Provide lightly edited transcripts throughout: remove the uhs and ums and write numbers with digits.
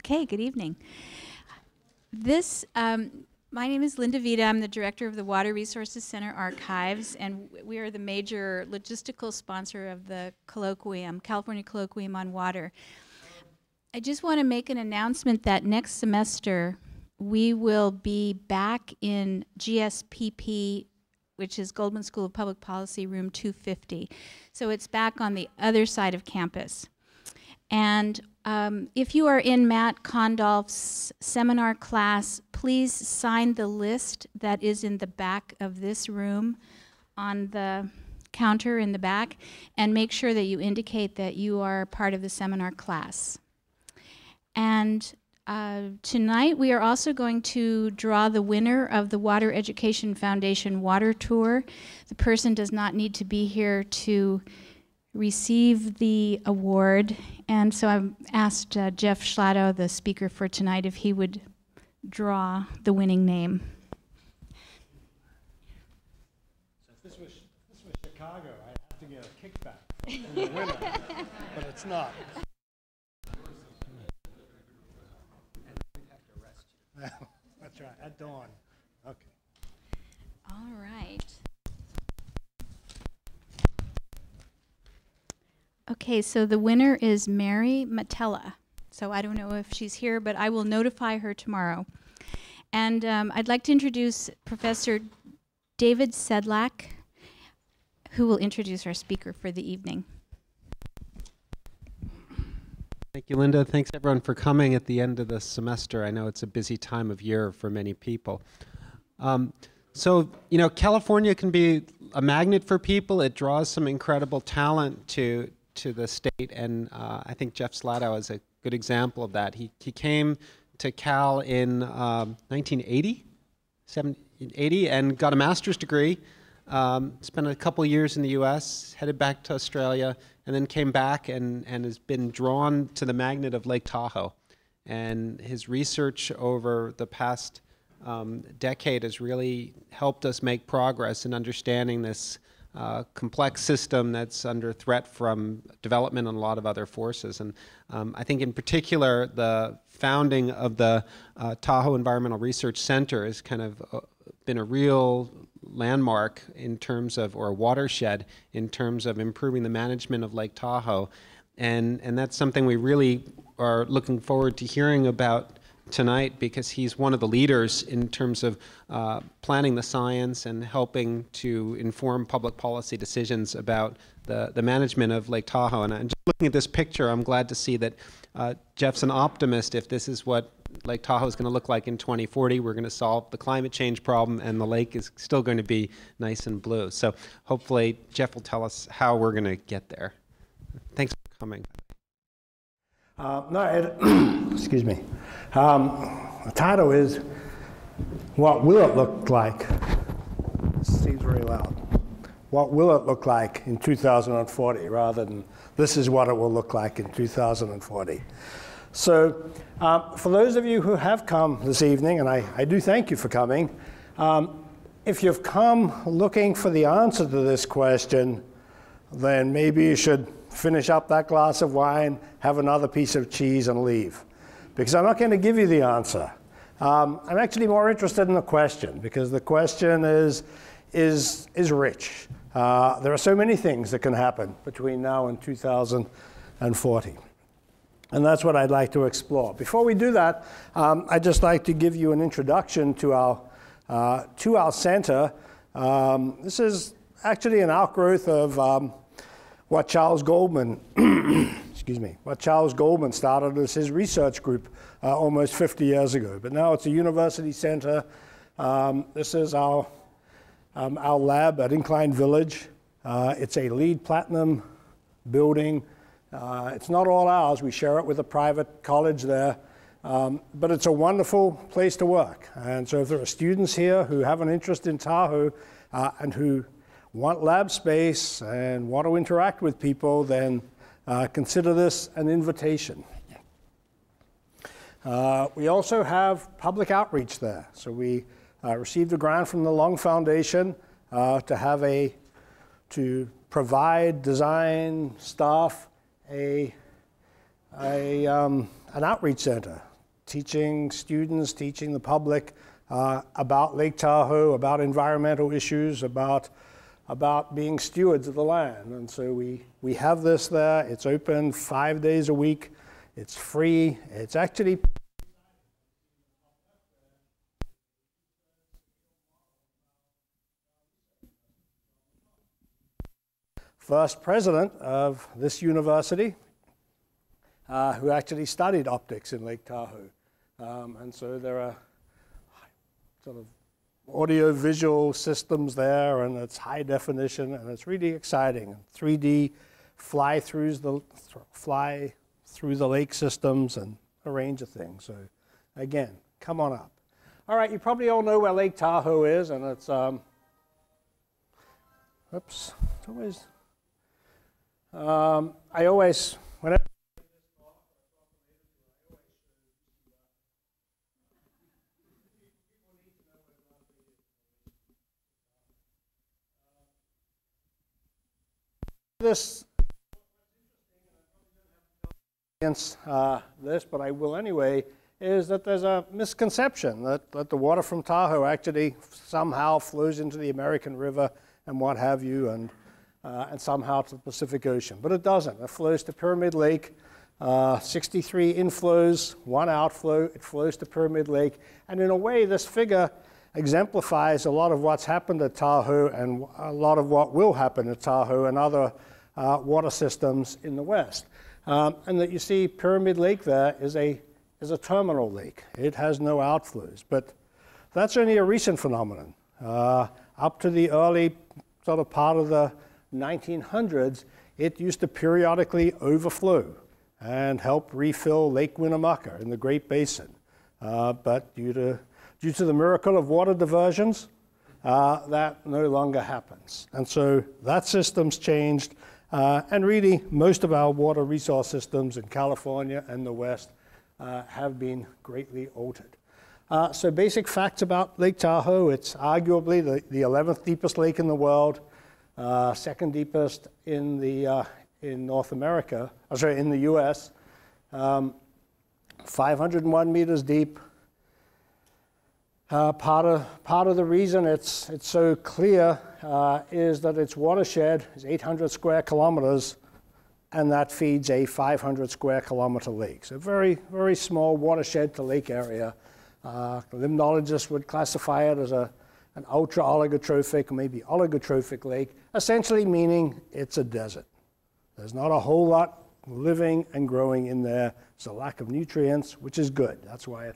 Okay, good evening. My name is Linda Vita. I'm the director of the Water Resources Center Archives, and we are the major logistical sponsor of the Colloquium, California Colloquium on Water. I just want to make an announcement that next semester we will be back in GSPP, which is Goldman School of Public Policy, room 250. So it's back on the other side of campus. And if you are in Matt Condolf's seminar class, please sign the list that is in the back of this room on the counter in the back, and make sure that you indicate that you are part of the seminar class. And tonight we are also going to draw the winner of the Water Education Foundation Water Tour. The person does not need to be here to receive the award, and so I've asked Geoff Schladow, the speaker for tonight, if he would draw the winning name. So if this was Chicago, I'd have to get a kickback from the winner, but it's not. That's right, at dawn. Okay. All right. Okay, so the winner is Mary Matella. So I don't know if she's here, but I will notify her tomorrow. And I'd like to introduce Professor David Sedlak, who will introduce our speaker for the evening. Thank you, Linda. Thanks, everyone, for coming at the end of the semester. I know it's a busy time of year for many people. So, you know, California can be a magnet for people. It draws some incredible talent to the state, and I think Geoff Schladow is a good example of that. He came to Cal in 1980 and got a master's degree, spent a couple years in the US, headed back to Australia, and then came back and has been drawn to the magnet of Lake Tahoe. And his research over the past decade has really helped us make progress in understanding this complex system that's under threat from development and a lot of other forces. And I think in particular, the founding of the Tahoe Environmental Research Center has kind of been a real landmark in terms of, or a watershed in terms of improving the management of Lake Tahoe. And that's something we really are looking forward to hearing about tonight, because he's one of the leaders in terms of planning the science and helping to inform public policy decisions about the management of Lake Tahoe. And just looking at this picture, I'm glad to see that Geoff's an optimist. If this is what Lake Tahoe is going to look like in 2040, we're going to solve the climate change problem, and the lake is still going to be nice and blue. So hopefully Geoff will tell us how we're going to get there. Thanks for coming. Excuse me. The title is, what will it look like? This seems very loud. What will it look like in 2040, rather than this is what it will look like in 2040. So for those of you who have come this evening, and I do thank you for coming, if you've come looking for the answer to this question, then maybe you should finish up that glass of wine, have another piece of cheese, and leave. Because I'm not going to give you the answer. I'm actually more interested in the question, because the question is rich. There are so many things that can happen between now and 2040. And that's what I'd like to explore. Before we do that, I'd just like to give you an introduction to our center. This is actually an outgrowth of what Charles Goldman, what Charles Goldman started as his research group almost 50 years ago. But now it's a university center. This is our lab at Incline Village. It's a LEED Platinum building. It's not all ours. We share it with a private college there. But it's a wonderful place to work. And so if there are students here who have an interest in Tahoe and who want lab space and want to interact with people, then consider this an invitation. We also have public outreach there. So we received a grant from the Long Foundation to provide design staff an outreach center teaching students, teaching the public about Lake Tahoe, about environmental issues, about being stewards of the land. And so we have this there. It's open 5 days a week. It's free. It's actually first president of this university who actually studied optics in Lake Tahoe. And so there are sort of audio-visual systems there, and it's high definition, and it's really exciting. 3D fly through the lake systems and a range of things. So again, come on up. All right, you probably all know where Lake Tahoe is, and it's oops, it's always I always, whenever this this, but I will anyway, is that there's a misconception that the water from Tahoe actually somehow flows into the American River and what have you, and somehow to the Pacific Ocean. But it doesn't. It flows to Pyramid Lake, 63 inflows, 1 outflow. It flows to Pyramid Lake. And in a way, this figure exemplifies a lot of what's happened at Tahoe and a lot of what will happen at Tahoe and other water systems in the West. And that you see Pyramid Lake there is a terminal lake. It has no outflows. But that's only a recent phenomenon. Up to the early sort of part of the 1900s, it used to periodically overflow and help refill Lake Winnemucca in the Great Basin. But due to the miracle of water diversions, that no longer happens. And so that system's changed, and really most of our water resource systems in California and the West have been greatly altered. So basic facts about Lake Tahoe: it's arguably the 11th deepest lake in the world, second deepest in North America, in the U.S., 501 meters deep. Part of the reason it's so clear is that its watershed is 800 square kilometers, and that feeds a 500 square kilometer lake. So very, very small watershed to lake area. Limnologists would classify it as an ultra oligotrophic, maybe oligotrophic lake, essentially meaning it's a desert. There's not a whole lot living and growing in there. There's a lack of nutrients, which is good. That's why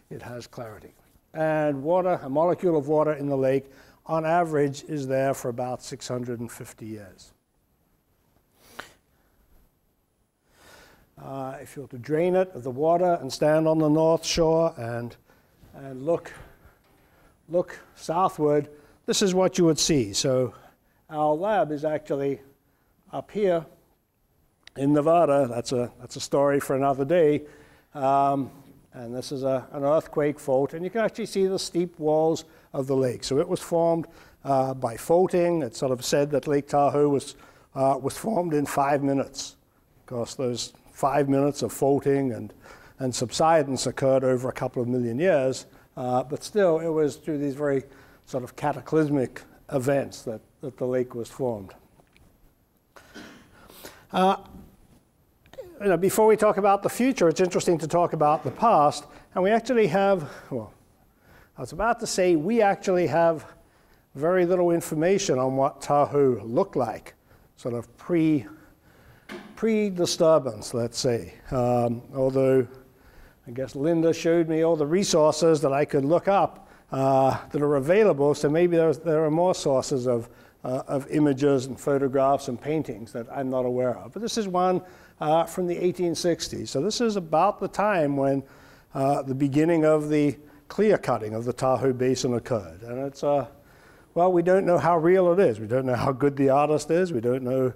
it has clarity. And water, a molecule of water in the lake, on average, is there for about 650 years. If you were to drain it of the water and stand on the north shore and look southward, this is what you would see. So our lab is actually up here in Nevada. That's a story for another day. And this is an earthquake fault, and you can actually see the steep walls of the lake. So it was formed by faulting. It's sort of said that Lake Tahoe was formed in 5 minutes. Of course, those 5 minutes of faulting and subsidence occurred over a couple of million years, but still it was through these very sort of cataclysmic events that the lake was formed. Before we talk about the future, it's interesting to talk about the past, and we actually have, well, I was about to say we actually have very little information on what Tahoe looked like, sort of pre-disturbance, let's say. Although I guess Linda showed me all the resources that I could look up that are available, so maybe there are more sources of images and photographs and paintings that I'm not aware of. But this is one from the 1860s. So this is about the time when the beginning of the clear cutting of the Tahoe Basin occurred. And it's, well, we don't know how real it is. We don't know how good the artist is. We don't know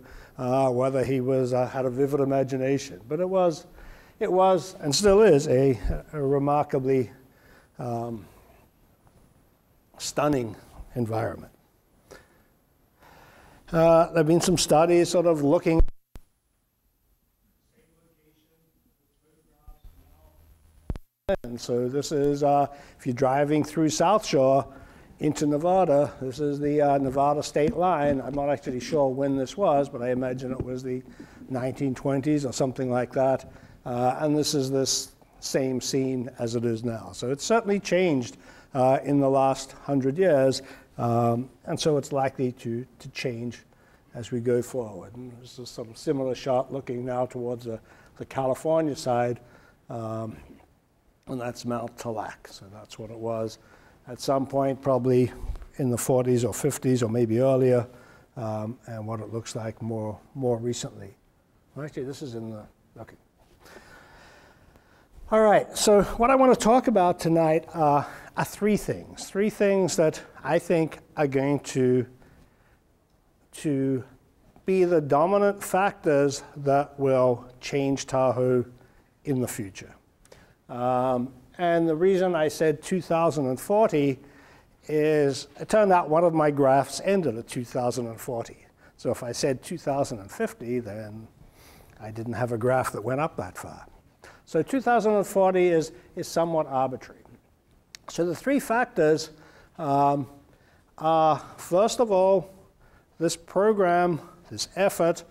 whether he had a vivid imagination. But it was and still is a remarkably stunning environment. There have been some studies sort of looking And so this is, if you're driving through South Shore into Nevada, this is the Nevada state line. I'm not actually sure when this was, but I imagine it was the 1920s or something like that. And this is this same scene as it is now. So it's certainly changed in the last 100 years, and so it's likely to change as we go forward. And this is some similar shot looking now towards the California side, and that's Mount Talac. So that's what it was at some point, probably in the 40s or 50s or maybe earlier, and what it looks like more recently. Well, actually, this is in the, okay. All right, so what I want to talk about tonight are three things that I think are going to be the dominant factors that will change Tahoe in the future. And the reason I said 2040 is it turned out one of my graphs ended at 2040. So if I said 2050, then I didn't have a graph that went up that far. So 2040 is somewhat arbitrary. So the three factors are, first of all, this program, this effort,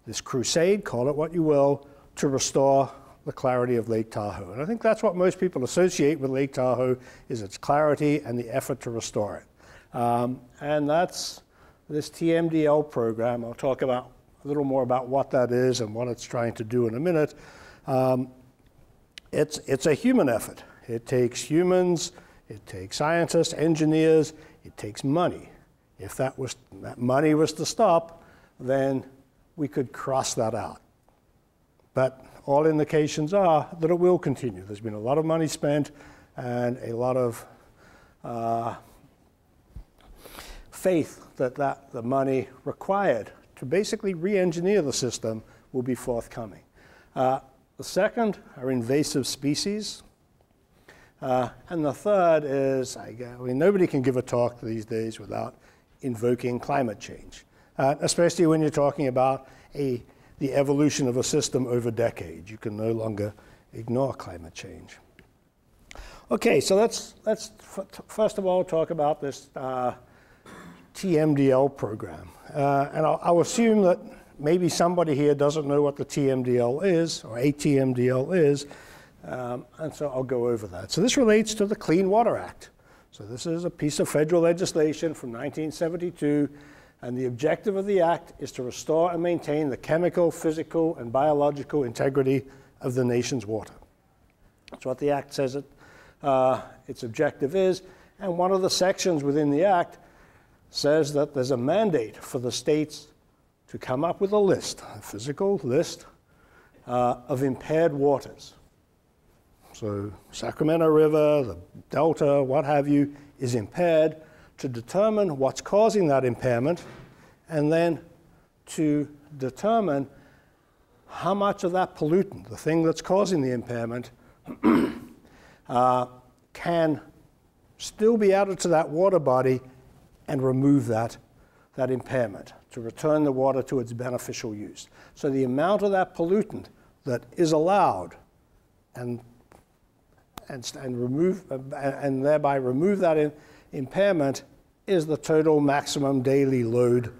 this crusade, call it what you will, to restore the clarity of Lake Tahoe. And I think that's what most people associate with Lake Tahoe, is its clarity and the effort to restore it. And that's this TMDL program. I'll talk about a little more about what that is and what it's trying to do in a minute. It's a human effort. It takes humans, it takes scientists, engineers, it takes money. If that money was to stop, then we could cross that out. But all indications are that it will continue. There's been a lot of money spent and a lot of faith that the money required to basically re-engineer the system will be forthcoming. The second are invasive species. And the third is, I mean, nobody can give a talk these days without invoking climate change, especially when you're talking about the evolution of a system over decades. You can no longer ignore climate change. Okay, so let's first of all talk about this TMDL program. And I'll assume that maybe somebody here doesn't know what the TMDL is, or a TMDL is, and so I'll go over that. So this relates to the Clean Water Act. So this is a piece of federal legislation from 1972, and the objective of the act is to restore and maintain the chemical, physical, and biological integrity of the nation's water. That's what the act says its objective is, and one of the sections within the act says that there's a mandate for the states to come up with a list, a physical list of impaired waters. So Sacramento River, the Delta, what have you, is impaired, to determine what's causing that impairment, and then to determine how much of that pollutant, the thing that's causing the impairment, can still be added to that water body and remove that impairment, to return the water to its beneficial use. So the amount of that pollutant that is allowed and thereby remove that impairment is the total maximum daily load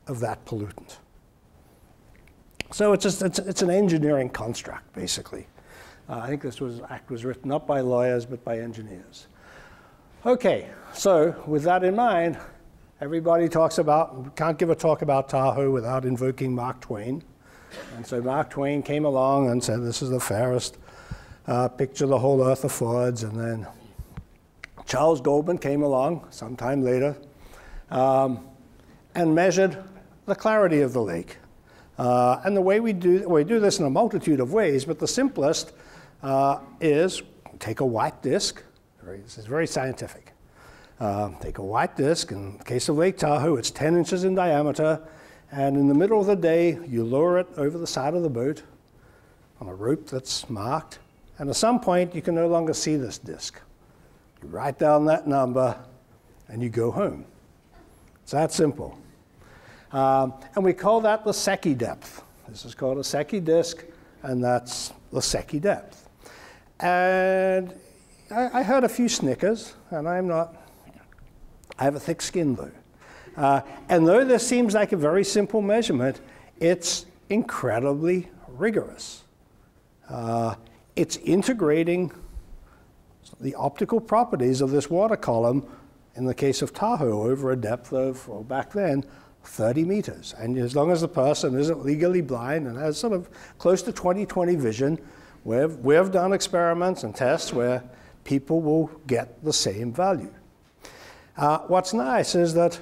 of that pollutant. So it's an engineering construct, basically. I think this act was written not by lawyers, but by engineers. Okay, so with that in mind, everybody talks about, can't give a talk about Tahoe without invoking Mark Twain. And so Mark Twain came along and said, this is the fairest picture the whole earth affords. And then Charles Goldman came along sometime later and measured the clarity of the lake. And the way we do this in a multitude of ways, but the simplest is take a white disk. This is very scientific. Take a white disk. In the case of Lake Tahoe, it's 10 inches in diameter. And in the middle of the day, you lower it over the side of the boat on a rope that's marked. And at some point, you can no longer see this disk. You write down that number, and you go home. It's that simple. And we call that the Secchi depth. This is called a Secchi disk, and that's the Secchi depth. And I heard a few snickers, and I have a thick skin though. And though this seems like a very simple measurement, it's incredibly rigorous. It's integrating the optical properties of this water column, in the case of Tahoe, over a depth of, well, back then, 30 meters. And as long as the person isn't legally blind and has sort of close to 20/20 vision, we've done experiments and tests where people will get the same value. What's nice is that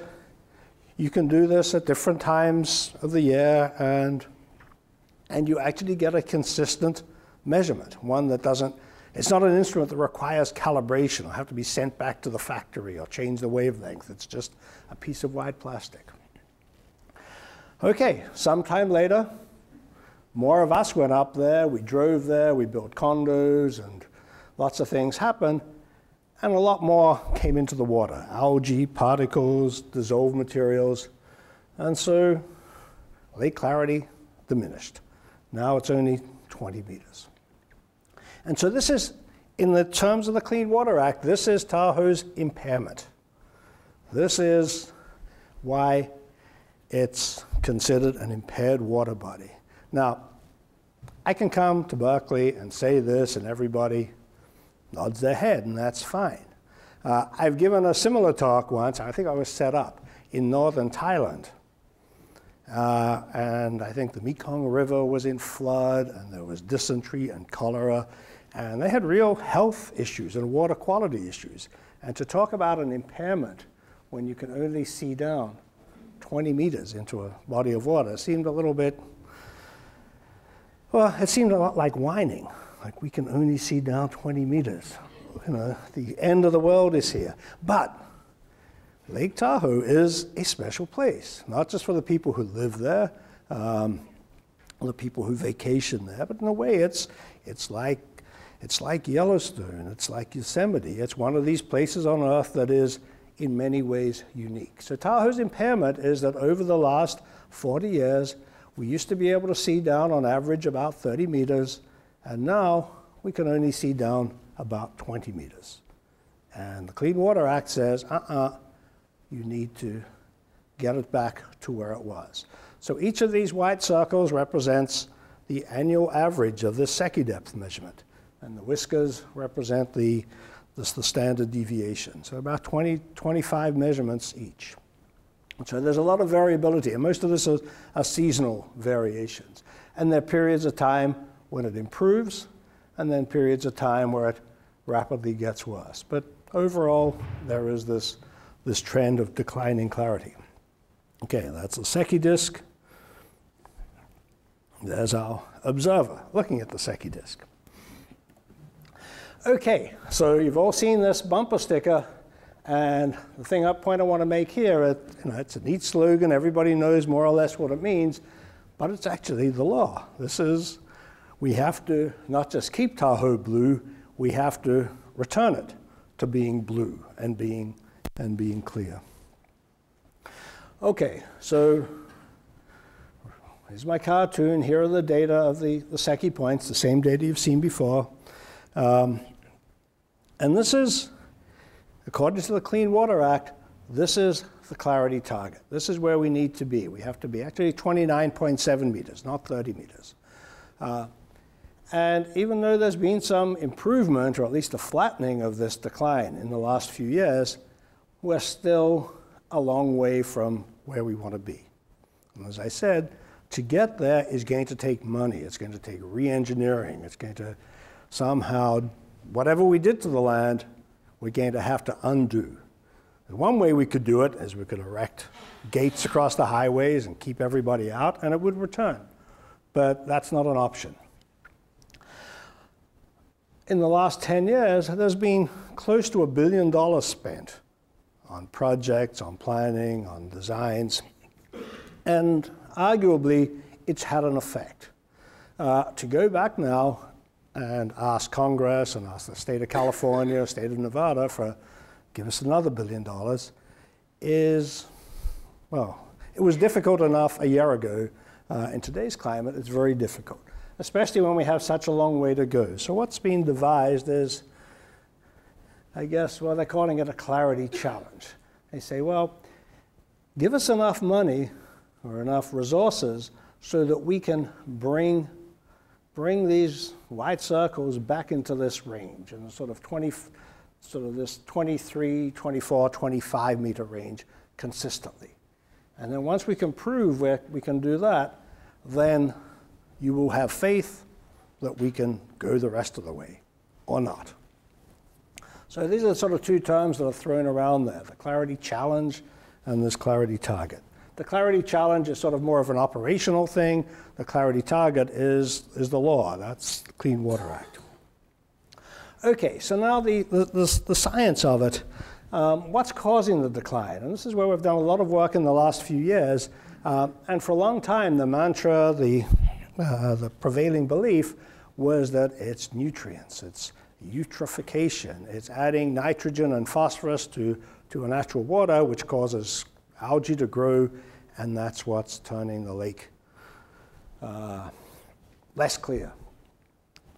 you can do this at different times of the year, and you actually get a consistent measurement, one that doesn't, it's not an instrument that requires calibration or have to be sent back to the factory or change the wavelength. It's just a piece of white plastic. Okay, sometime later, more of us went up there, we drove there, we built condos, and lots of things happened, and a lot more came into the water. Algae, particles, dissolved materials, and so lake clarity diminished. Now it's only 20 meters. And so this is, in the terms of the Clean Water Act, this is Tahoe's impairment. This is why it's considered an impaired water body. Now, I can come to Berkeley and say this, and everybody nods their head, and that's fine. I've given a similar talk once, I think I was set up, in northern Thailand. And I think the Mekong River was in flood, and there was dysentery and cholera, and they had real health issues and water quality issues. And to talk about an impairment when you can only see down 20 meters into a body of water seemed a little bit, well, it seemed a lot like whining. Like, we can only see down 20 meters. You know, the end of the world is here. But Lake Tahoe is a special place, not just for the people who live there, or the people who vacation there, but in a way it's like Yellowstone, it's like Yosemite. It's one of these places on Earth that is in many ways unique. So Tahoe's impairment is that over the last 40 years, we used to be able to see down on average about 30 meters, and now we can only see down about 20 meters. And the Clean Water Act says, you need to get it back to where it was. So each of these white circles represents the annual average of this Secchi depth measurement. And the whiskers represent the standard deviation. So about 25 measurements each. So there's a lot of variability, and most of this are seasonal variations. And there are periods of time when it improves, and then periods of time where it rapidly gets worse. But overall, there is this trend of declining clarity. Okay, that's the Secchi disk. There's our observer looking at the Secchi disk. Okay, so you've all seen this bumper sticker, and the point I want to make here, it's a neat slogan, everybody knows more or less what it means, but it's actually the law. We have to not just keep Tahoe blue, we have to return it to being blue and being clear. Okay, so here's my cartoon. Here are the data of the Secchi points, the same data you've seen before. And this is, according to the Clean Water Act, this is the clarity target. This is where we need to be. We have to be actually 29.7 meters, not 30 meters. And even though there's been some improvement, or at least a flattening of this decline in the last few years, we're still a long way from where we want to be. And as I said, to get there is going to take money. It's going to take re-engineering. It's going to somehow, whatever we did to the land, we're going to have to undo. And one way we could do it is we could erect gates across the highways and keep everybody out, and it would return. But that's not an option. In the last 10 years, there's been close to $1 billion spent on projects, on planning, on designs, and arguably, it's had an effect. To go back now and ask Congress and ask the state of California, state of Nevada give us another $1 billion is, well, it was difficult enough a year ago. In today's climate, it's very difficult, especially when we have such a long way to go. So what's being devised is I guess, well, they're calling it a clarity challenge. They say, well, give us enough money or enough resources so that we can bring these white circles back into this range, in sort of this 23, 24, 25 meter range consistently. And then once we can prove we can do that, then you will have faith that we can go the rest of the way, or not. So these are sort of two terms that are thrown around there, the clarity challenge and this clarity target. The clarity challenge is sort of more of an operational thing. The clarity target is the law. That's the Clean Water Act. Okay, so now the science of it. What's causing the decline? And this is where we've done a lot of work in the last few years. And for a long time, the mantra, the prevailing belief was that it's nutrients, it's eutrophication, it's adding nitrogen and phosphorus to a natural water, which causes algae to grow, and that's what's turning the lake less clear.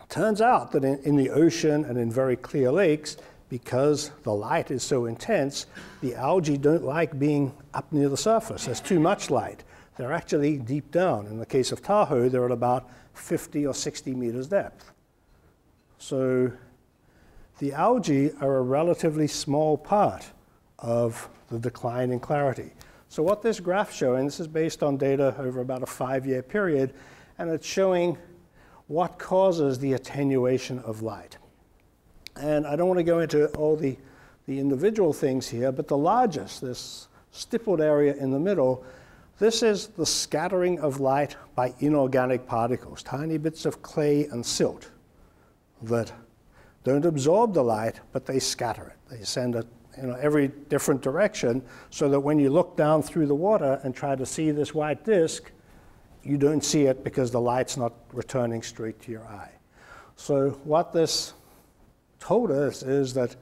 Turns out that in the ocean and in very clear lakes, because the light is so intense, the algae don't like being up near the surface. There's too much light. They're actually deep down. In the case of Tahoe, they're at about 50 or 60 meters depth. So the algae are a relatively small part of the decline in clarity. So what this graph's showing, this is based on data over about a 5-year period, and it's showing what causes the attenuation of light. And I don't want to go into all the individual things here, but the largest, this stippled area in the middle, this is the scattering of light by inorganic particles, tiny bits of clay and silt that don't absorb the light, but they scatter it. They send it every different direction so that when you look down through the water and try to see this white disk, you don't see it because the light's not returning straight to your eye. So what this told us is that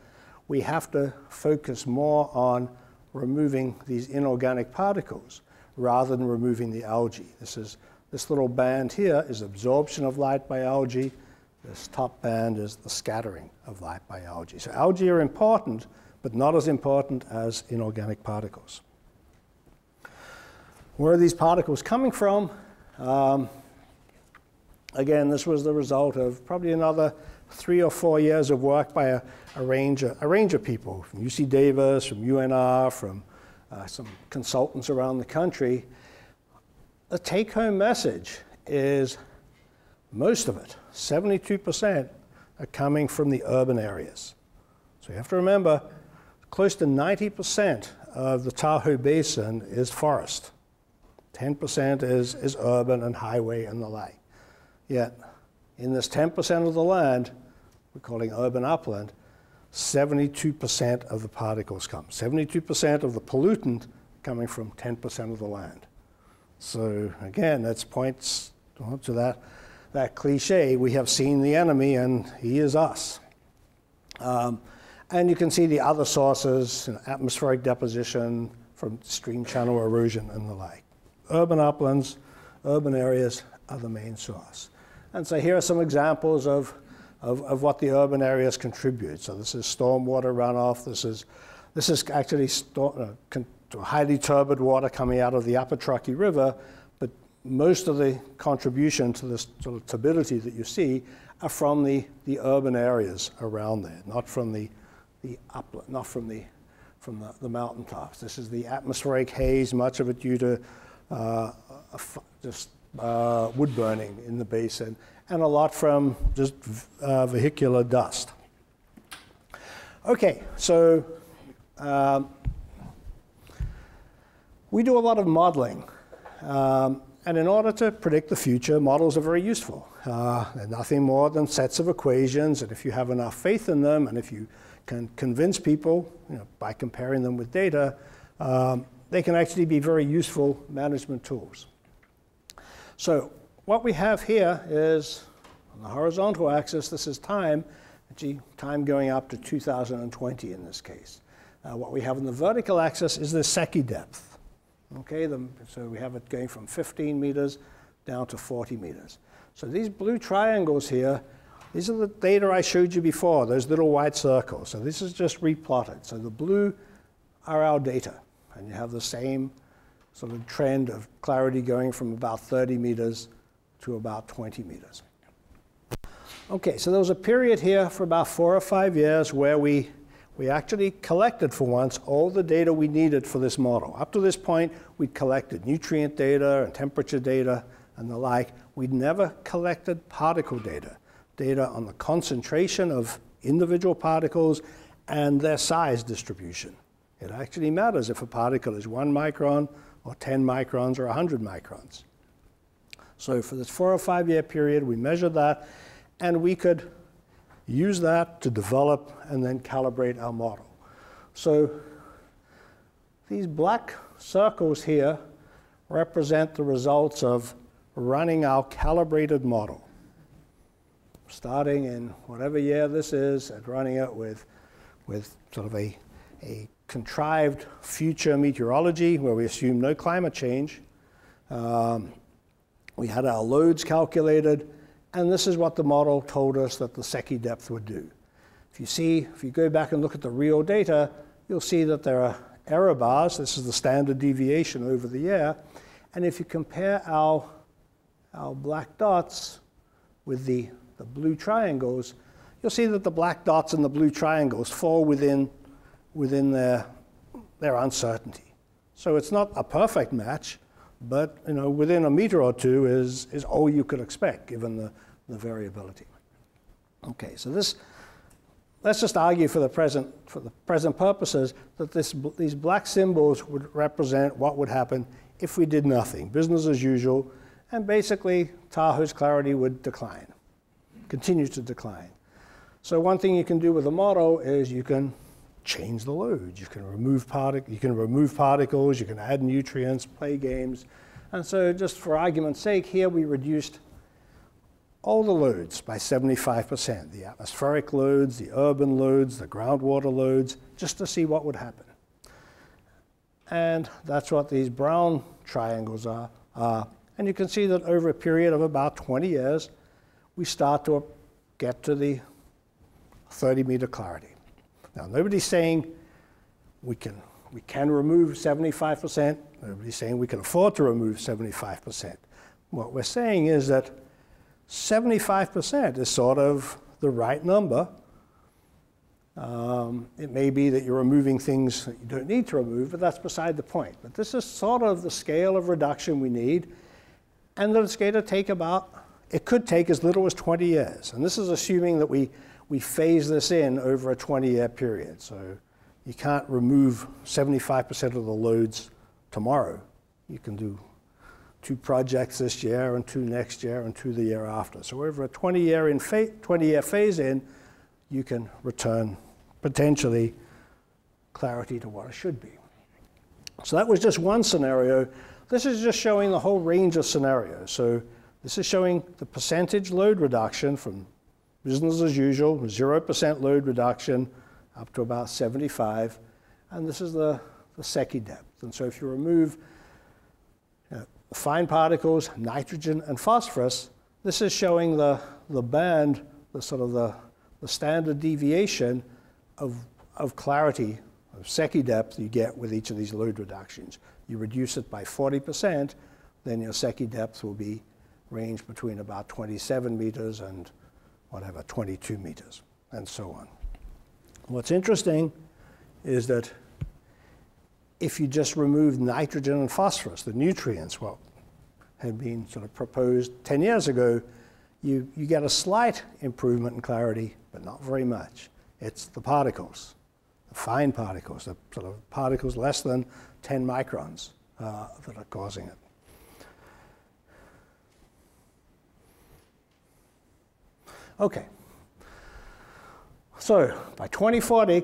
we have to focus more on removing these inorganic particles rather than removing the algae. This little band here is absorption of light by algae. This top band is the scattering of light by algae. So algae are important, but not as important as inorganic particles. Where are these particles coming from? Again, this was the result of probably another 3 or 4 years of work by a range of people, from UC Davis, from UNR, from some consultants around the country. The take-home message is most of it, 72%, are coming from the urban areas. So you have to remember, close to 90% of the Tahoe Basin is forest. 10% is urban and highway and the like. Yet, in this 10% of the land, we're calling urban upland, 72% of the particles come. 72% of the pollutant coming from 10% of the land. So again, that points to that cliche, we have seen the enemy and he is us. And you can see the other sources, atmospheric deposition from stream channel erosion and the like. Urban uplands, urban areas are the main source. And so here are some examples of what the urban areas contribute. So this is stormwater runoff. This is actually highly turbid water coming out of the Upper Truckee River, but most of the contribution to this sort of turbidity that you see are from the urban areas around there, not from the upland, not from the mountaintops. This is the atmospheric haze, much of it due to wood burning in the basin, and a lot from just vehicular dust. Okay, so we do a lot of modeling. And in order to predict the future, models are very useful. They're nothing more than sets of equations, and if you have enough faith in them, and if you can convince people by comparing them with data, they can actually be very useful management tools. So what we have here is, on the horizontal axis, this is time, actually time going up to 2020 in this case. What we have on the vertical axis is the Secchi depth. Okay, so we have it going from 15 meters down to 40 meters. So these blue triangles here These are the data I showed you before, those little white circles. So this is just replotted. So the blue are our data. And you have the same sort of trend of clarity going from about 30 meters to about 20 meters. Okay, so there was a period here for about 4 or 5 years where we actually collected for once all the data we needed for this model. Up to this point, we'd collected nutrient data and temperature data and the like. We'd never collected particle data, data on the concentration of individual particles and their size distribution. It actually matters if a particle is 1 micron or 10 microns or 100 microns. So for this 4 or 5 year period, we measured that, and we could use that to develop and then calibrate our model. So these black circles here represent the results of running our calibrated model, starting in whatever year this is and running it with sort of a contrived future meteorology where we assume no climate change. We had our loads calculated, and this is what the model told us that the Secchi depth would do. If you go back and look at the real data, you'll see that there are error bars. This is the standard deviation over the year. And if you compare our black dots with the blue triangles, you'll see that the black dots and the blue triangles fall within their uncertainty. So it's not a perfect match, but within a meter or two is all you could expect given the variability. Okay, so let's just argue for the present purposes that these black symbols would represent what would happen if we did nothing, business as usual, and basically Tahoe's clarity would decline, continue to decline. So one thing you can do with a model is you can change the loads. You can remove particles, you can add nutrients, play games. And so just for argument's sake, here we reduced all the loads by 75%, the atmospheric loads, the urban loads, the groundwater loads, just to see what would happen. And that's what these brown triangles are. And you can see that over a period of about 20 years, we start to get to the 30-meter clarity. Now, nobody's saying we can remove 75%. Nobody's saying we can afford to remove 75%. What we're saying is that 75% is sort of the right number. It may be that you're removing things that you don't need to remove, but that's beside the point. But this is sort of the scale of reduction we need, and that it's going to take it could take as little as 20 years. And this is assuming that we phase this in over a 20-year period. So you can't remove 75% of the loads tomorrow. You can do 2 projects this year and 2 next year and 2 the year after. So over a 20-year phase-in, you can return potentially clarity to what it should be. So that was just one scenario. This is just showing the whole range of scenarios. So this is showing the percentage load reduction from business as usual, 0% load reduction up to about 75. And this is the Secchi depth. And so if you remove fine particles, nitrogen and phosphorus, this is showing the band, the standard deviation of clarity, of Secchi depth you get with each of these load reductions. You reduce it by 40%, then your Secchi depth will be range between about 27 meters and whatever, 22 meters, and so on. What's interesting is that if you just remove nitrogen and phosphorus, the nutrients, what had been sort of proposed 10 years ago, you get a slight improvement in clarity, but not very much. It's the particles, the fine particles, the sort of particles less than 10 microns that are causing it. Okay, so by 2040,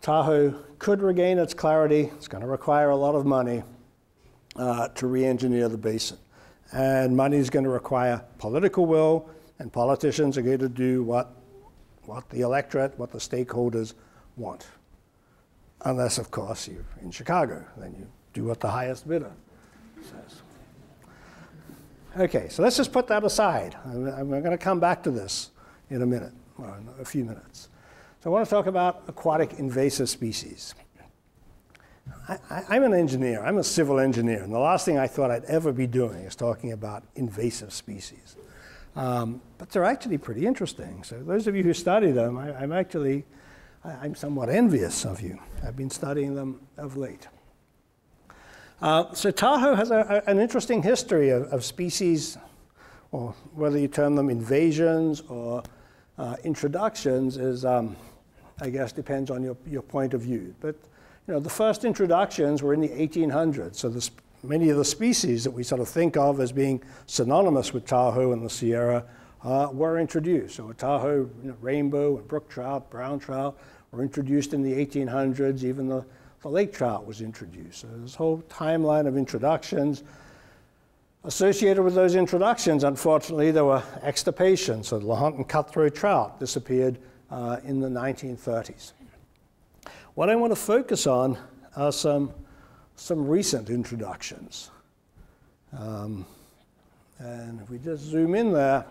Tahoe could regain its clarity. It's going to require a lot of money to re-engineer the basin. And money is going to require political will, and politicians are going to do what the electorate, what the stakeholders want. Unless, of course, you're in Chicago, then you do what the highest bidder says. Okay, so let's just put that aside. I'm going to come back to this in a minute, or in a few minutes. So I want to talk about aquatic invasive species. I'm an engineer. I'm a civil engineer, and the last thing I thought I'd ever be doing is talking about invasive species. But they're actually pretty interesting. So those of you who study them, I'm somewhat envious of you. I've been studying them of late. So Tahoe has an interesting history of species, or whether you term them invasions or introductions is, I guess, depends on your point of view. But the first introductions were in the 1800s. So many of the species that we sort of think of as being synonymous with Tahoe and the Sierra were introduced. So Tahoe rainbow and brook trout, brown trout were introduced in the 1800s. Even the lake trout was introduced. So this whole timeline of introductions. Associated with those introductions, unfortunately, there were extirpations. So the Lahontan cutthroat trout disappeared in the 1930s. What I want to focus on are some recent introductions. And if we just zoom in there,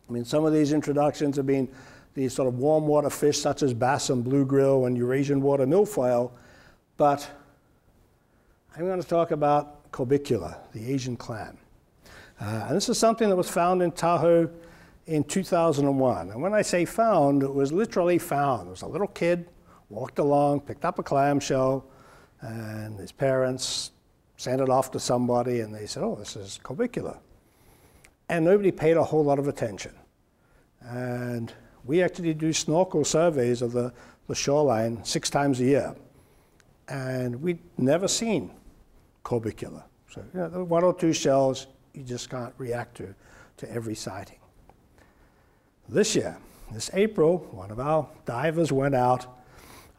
I mean, some of these introductions have been these sort of warm water fish such as bass and bluegill and Eurasian water milfoil, but I'm going to talk about corbicula, the Asian clam. And this is something that was found in Tahoe in 2001. And when I say found, it was literally found. It was a little kid, walked along, picked up a clamshell, and his parents sent it off to somebody, and they said, oh, this is corbicula. And nobody paid a whole lot of attention. And we actually do snorkel surveys of the shoreline 6 times a year. And we'd never seen corbicula. So the 1 or 2 shells you just can't react to every sighting. This year, this April, one of our divers went out.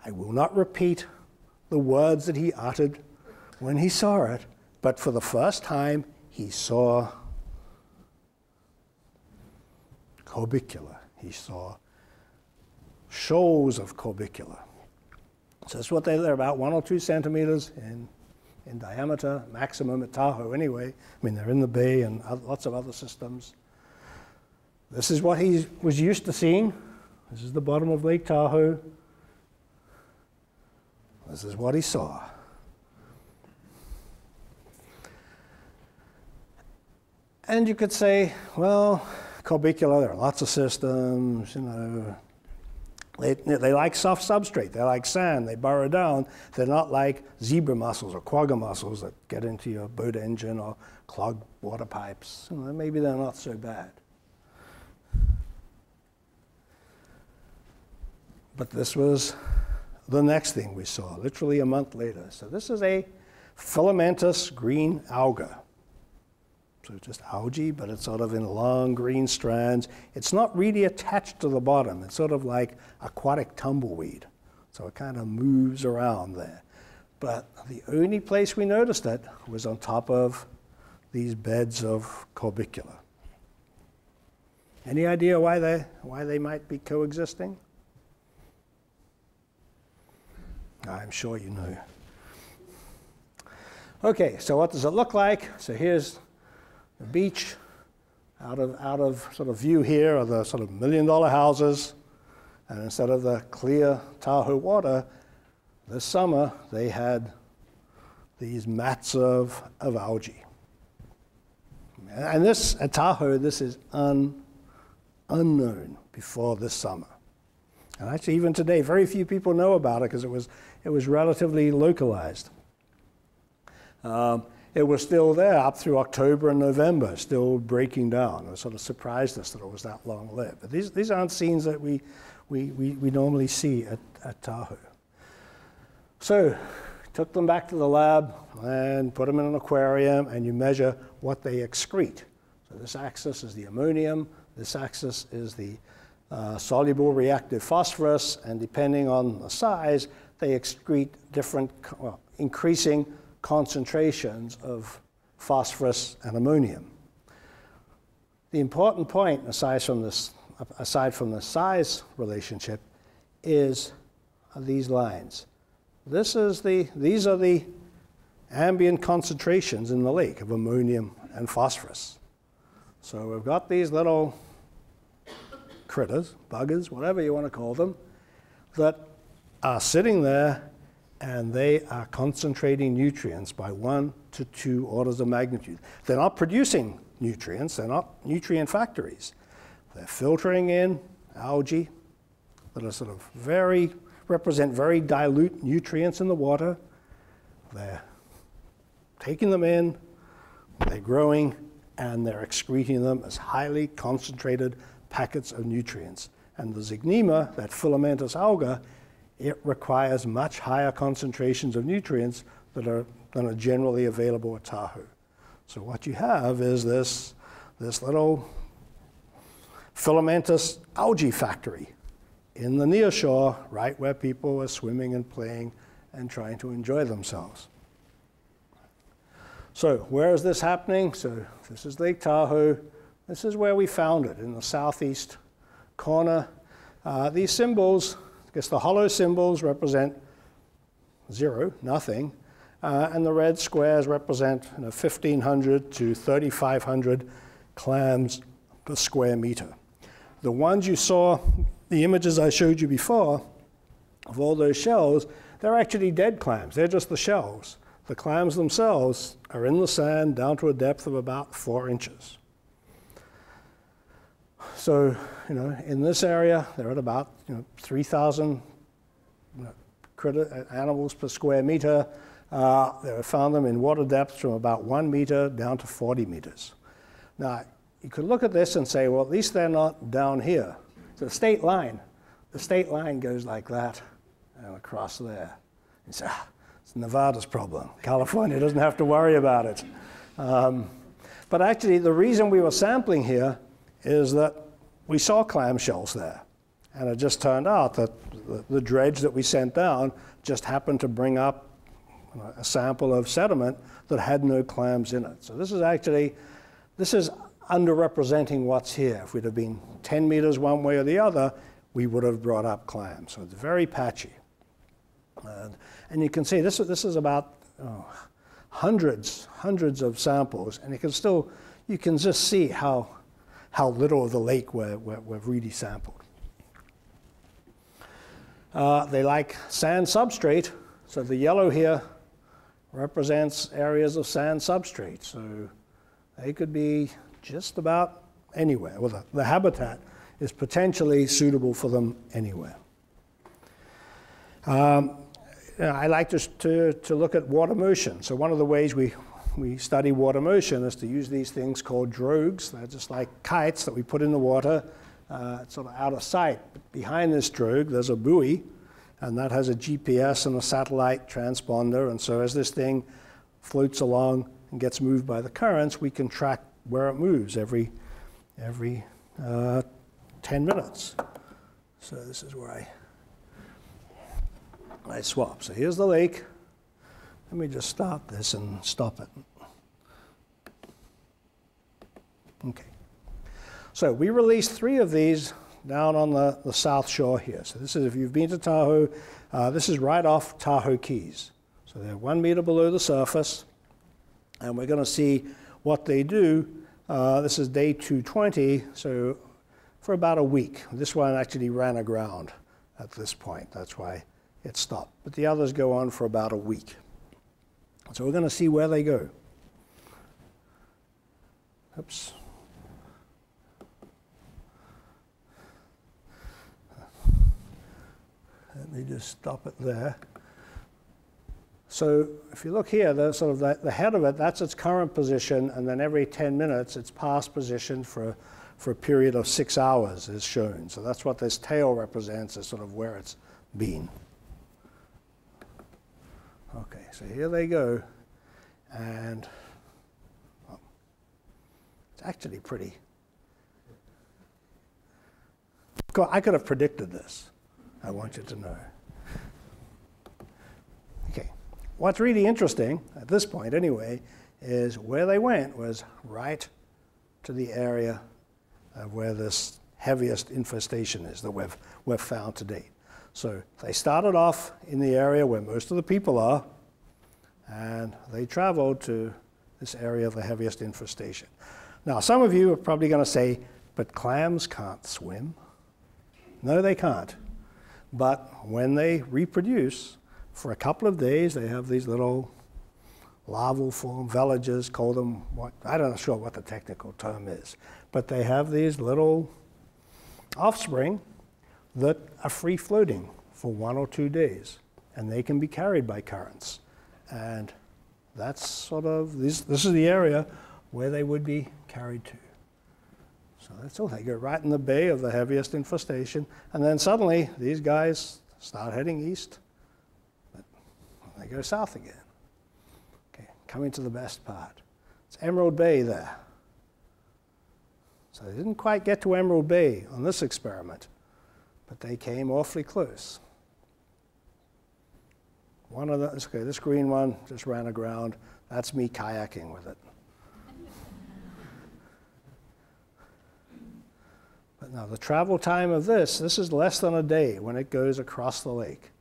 I will not repeat the words that he uttered when he saw it, but for the first time, he saw corbicula. He saw shoals of corbicula. So that's what they're about 1 or 2 centimeters in diameter, maximum at Tahoe anyway. I mean, they're in the bay and lots of other systems. This is what he was used to seeing. This is the bottom of Lake Tahoe. This is what he saw. And you could say, well, corbicula, there are lots of systems, They like soft substrate. They like sand. They burrow down. They're not like zebra mussels or quagga mussels that get into your boat engine or clog water pipes. Maybe they're not so bad. But this was the next thing we saw, literally a month later. So this is a filamentous green alga. So just algae, but it's sort of in long green strands. It's not really attached to the bottom. It's sort of like aquatic tumbleweed. So it kind of moves around there. But the only place we noticed it was on top of these beds of corbicula. Any idea why they might be coexisting? I'm sure you know. Okay, so what does it look like? So here's the beach. Out of sort of view here are the sort of $1 million houses. And instead of the clear Tahoe water, this summer they had these mats of algae. And this, at Tahoe, this is unknown before this summer. And actually, even today, very few people know about it because it was relatively localized. It was still there up through October and November, still breaking down. It sort of surprised us that it was that long-lived. But these aren't scenes that we normally see at Tahoe. So, took them back to the lab and put them in an aquarium, and you measure what they excrete. So this axis is the ammonium. This axis is the soluble reactive phosphorus, and depending on the size, they excrete different, increasing concentrations of phosphorus and ammonium. The important point, aside from the size relationship, is these lines. These are the ambient concentrations in the lake of ammonium and phosphorus. So we've got these little critters, buggers, whatever you want to call them, that are sitting there and they are concentrating nutrients by 1 to 2 orders of magnitude. They're not producing nutrients, they're not nutrient factories. They're filtering in algae that are sort of represent very dilute nutrients in the water. They're taking them in, they're growing, and they're excreting them as highly concentrated packets of nutrients. And the zygnema, that filamentous alga, it requires much higher concentrations of nutrients than are generally available at Tahoe. So what you have is this little filamentous algae factory in the near shore, right where people are swimming and playing and trying to enjoy themselves. So where is this happening? So this is Lake Tahoe. This is where we found it, in the southeast corner. These symbols, I guess the hollow symbols represent 0, nothing, and the red squares represent 1,500 to 3,500 clams per square meter. The ones you saw, the images I showed you before of all those shells, they're actually dead clams. They're just the shells. The clams themselves are in the sand down to a depth of about 4 inches. So, in this area, they're at about 3,000 animals per square meter. They found them in water depths from about 1 meter down to 40 meters. Now, you could look at this and say, well, at least they're not down here. So the state line goes like that and across there. You say, it's Nevada's problem. California doesn't have to worry about it. But actually, the reason we were sampling here is that we saw clamshells there. And it just turned out that the dredge that we sent down just happened to bring up a sample of sediment that had no clams in it. So this is underrepresenting what's here. If we'd have been 10 meters one way or the other, we would have brought up clams. So it's very patchy. And you can see this is about hundreds of samples, and you can just see how little of the lake we've really sampled. They like sand substrate, so the yellow here represents areas of sand substrate. So they could be just about anywhere. Well, the habitat is potentially suitable for them anywhere. I like to look at water motion. So one of the ways we study water motion is to use these things called drogues. They're just like kites that we put in the water, sort of out of sight. But behind this drogue, there's a buoy, and that has a GPS and a satellite transponder. And so as this thing floats along and gets moved by the currents, we can track where it moves every 10 minutes. So this is where I swap. So here's the lake. Let me just start this and stop it. Okay. So we released 3 of these down on the south shore here. So this is, if you've been to Tahoe, this is right off Tahoe Keys. So they're 1 meter below the surface, and we're going to see what they do. This is day 220, so for about a week. This one actually ran aground at this point. That's why it stopped. But the others go on for about a week. So we're going to see where they go. Oops. Let me just stop it there. So if you look here, the sort of the head of it, that's its current position, and then every 10 minutes, its past position for a period of 6 hours is shown. So that's what this tail represents, is sort of where it's been. Okay, so here they go, and it's actually pretty. I could have predicted this, I want you to know. Okay, what's really interesting, at this point anyway, is where they went was right to the area of where this heaviest infestation is that we've found to date. So they started off in the area where most of the people are, and they traveled to this area of the heaviest infestation. Now, some of you are probably going to say, but clams can't swim. No, they can't. But when they reproduce, for a couple of days, they have these little larval form, villagers call them, I'm not sure what the technical term is, but they have these little offspring that are free floating for 1 or 2 days, and they can be carried by currents. And that's sort of, this is the area where they would be carried to. So that's all. They go right in the bay of the heaviest infestation, and then suddenly these guys start heading east, but they go south again. Okay, coming to the best part. It's Emerald Bay there. So they didn't quite get to Emerald Bay on this experiment, but they came awfully close. One of the, okay, this green one just ran aground. That's me kayaking with it. But now the travel time of this is less than a day when it goes across the lake.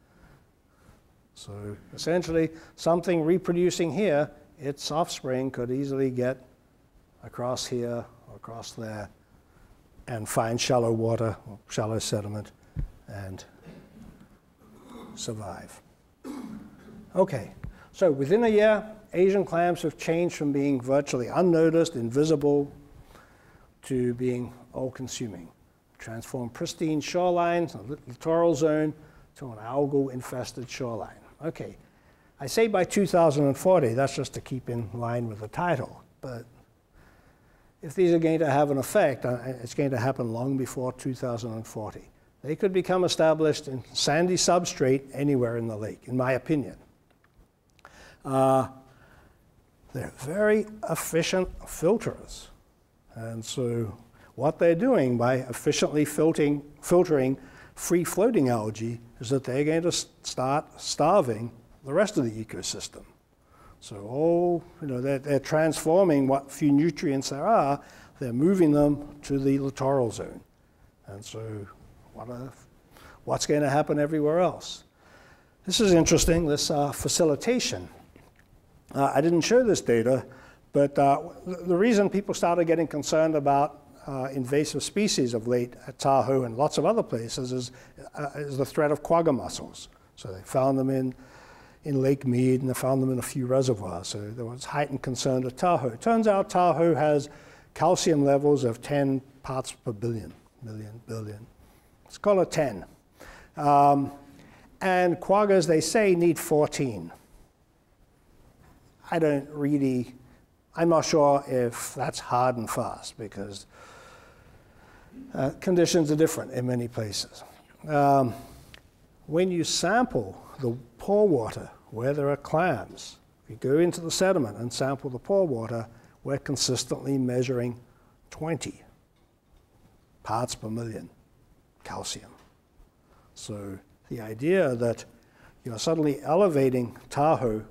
So essentially, something reproducing here, its offspring could easily get across here or across there and find shallow water, or shallow sediment, and survive. Okay, so within a year, Asian clams have changed from being virtually unnoticed, invisible, to being all-consuming. Transformed pristine shorelines, a littoral zone, to an algal-infested shoreline. Okay, I say by 2040, that's just to keep in line with the title, but if these are going to have an effect, it's going to happen long before 2040. They could become established in sandy substrate anywhere in the lake, in my opinion. They're very efficient filterers. And so what they're doing by efficiently filtering free-floating algae is that they're going to start starving the rest of the ecosystem. So they're transforming what few nutrients there are, they're moving them to the littoral zone. And so what's going to happen everywhere else? This is interesting, this facilitation. I didn't show this data, but the reason people started getting concerned about invasive species of Lake Tahoe and lots of other places is the threat of quagga mussels. So they found them in Lake Mead, and they found them in a few reservoirs. So there was heightened concern at Tahoe. It turns out Tahoe has calcium levels of 10 parts per billion. Let's call it 10. And quaggas, they say, need 14. I'm not sure if that's hard and fast, because conditions are different in many places. When you sample the pore water where there are clams, if you go into the sediment and sample the pore water, we're consistently measuring 20 parts per million calcium. So the idea that you're suddenly elevating Tahoe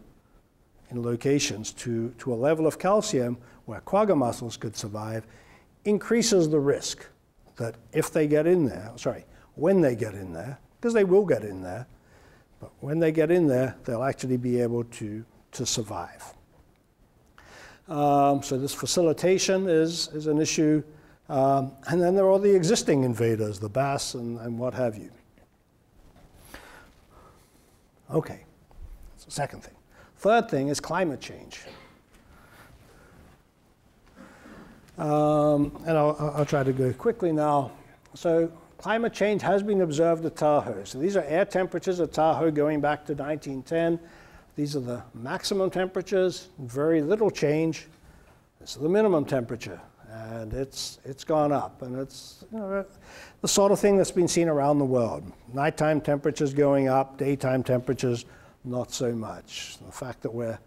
in locations to a level of calcium where quagga mussels could survive increases the risk that if they get in there, when they get in there, because they will get in there, but when they get in there, they'll actually be able to survive. So this facilitation is an issue. And then there are all the existing invaders, the bass and what have you. Okay, that's the second thing. Third thing is climate change. And I'll try to go quickly now. So climate change has been observed at Tahoe. So these are air temperatures at Tahoe going back to 1910. These are the maximum temperatures, very little change. This is the minimum temperature, and it's gone up. And it's the sort of thing that's been seen around the world. Nighttime temperatures going up, daytime temperatures not so much. The fact that we're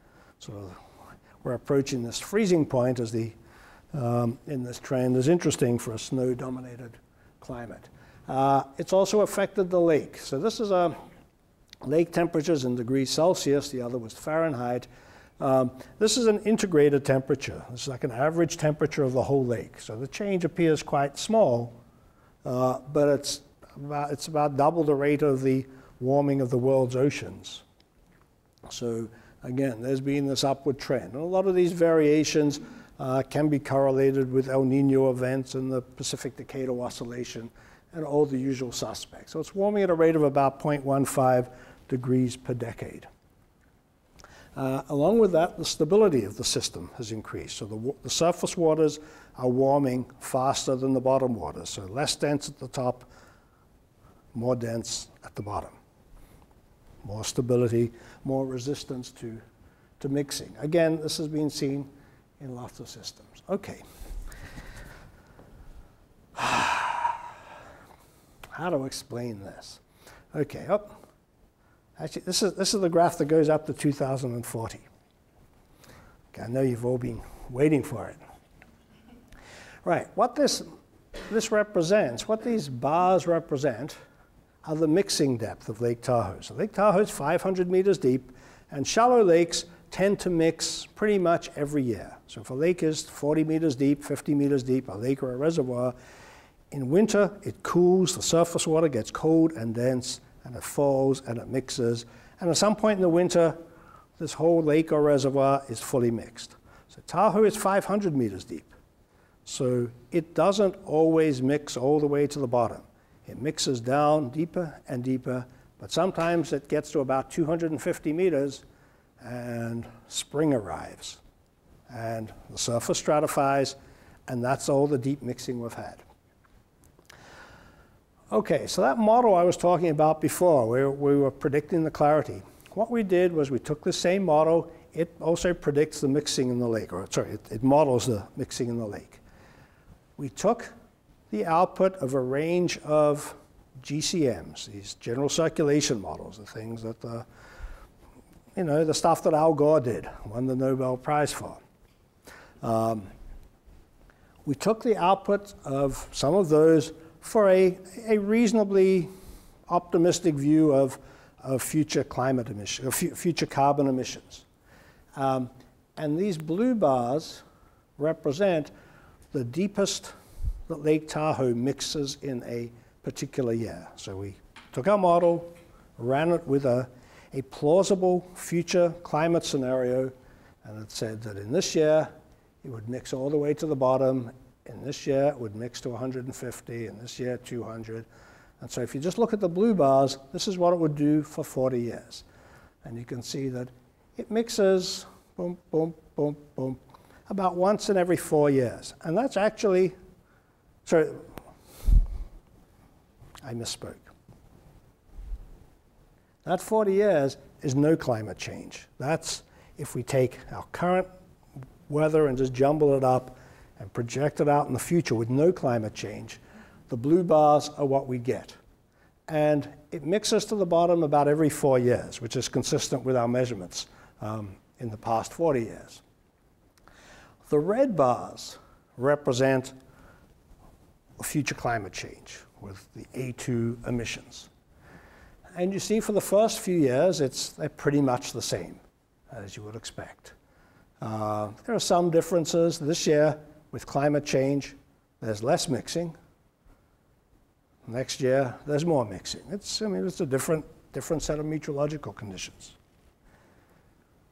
approaching this freezing point as in this trend is interesting for a snow-dominated climate. It's also affected the lake. So this is lake temperatures in degrees Celsius. The other was Fahrenheit. This is an integrated temperature. This is like an average temperature of the whole lake. So the change appears quite small, but it's about double the rate of the warming of the world's oceans. So again, there's been this upward trend. And a lot of these variations can be correlated with El Nino events and the Pacific Decadal Oscillation and all the usual suspects. So it's warming at a rate of about 0.15 degrees per decade. Along with that, the stability of the system has increased. So the surface waters are warming faster than the bottom waters. So less dense at the top, more dense at the bottom. More stability, more resistance to mixing. Again, this has been seen in lots of systems. Okay. How to explain this? Okay, actually, this is the graph that goes up to 2040. Okay, I know you've all been waiting for it. Right, what this represents, what these bars represent, are the mixing depth of Lake Tahoe. So Lake Tahoe is 500 meters deep, and shallow lakes tend to mix pretty much every year. So if a lake is 40 meters deep, 50 meters deep, a lake or a reservoir, in winter it cools, the surface water gets cold and dense, and it falls and it mixes. And at some point in the winter, this whole lake or reservoir is fully mixed. So Tahoe is 500 meters deep. So it doesn't always mix all the way to the bottom. It mixes down deeper and deeper, but sometimes it gets to about 250 meters and spring arrives. And the surface stratifies, and that's all the deep mixing we've had. Okay, so that model I was talking about before, where we were predicting the clarity. What we did was we took the same model. It also predicts the mixing in the lake, or sorry, it models the mixing in the lake. We took the output of a range of GCMs, these general circulation models, the things that the stuff that Al Gore did, won the Nobel Prize for. We took the output of some of those for a reasonably optimistic view of future climate emissions, future carbon emissions. And these blue bars represent the deepest that Lake Tahoe mixes in a particular year. So we took our model, ran it with a plausible future climate scenario, and it said that in this year it would mix all the way to the bottom, in this year it would mix to 150, in this year 200. And so if you just look at the blue bars, this is what it would do for 40 years. And you can see that it mixes, boom, boom, boom, boom, about once in every 4 years. And that's actually, sorry, I misspoke. That 40 years is no climate change. That's if we take our current weather and just jumble it up and project it out in the future with no climate change. The blue bars are what we get. And it mixes to the bottom about every 4 years, which is consistent with our measurements in the past 40 years. The red bars represent future climate change with the A2 emissions. And you see for the first few years, they're pretty much the same, as you would expect. There are some differences. This year, with climate change, there's less mixing. Next year, there's more mixing. It's a different set of meteorological conditions.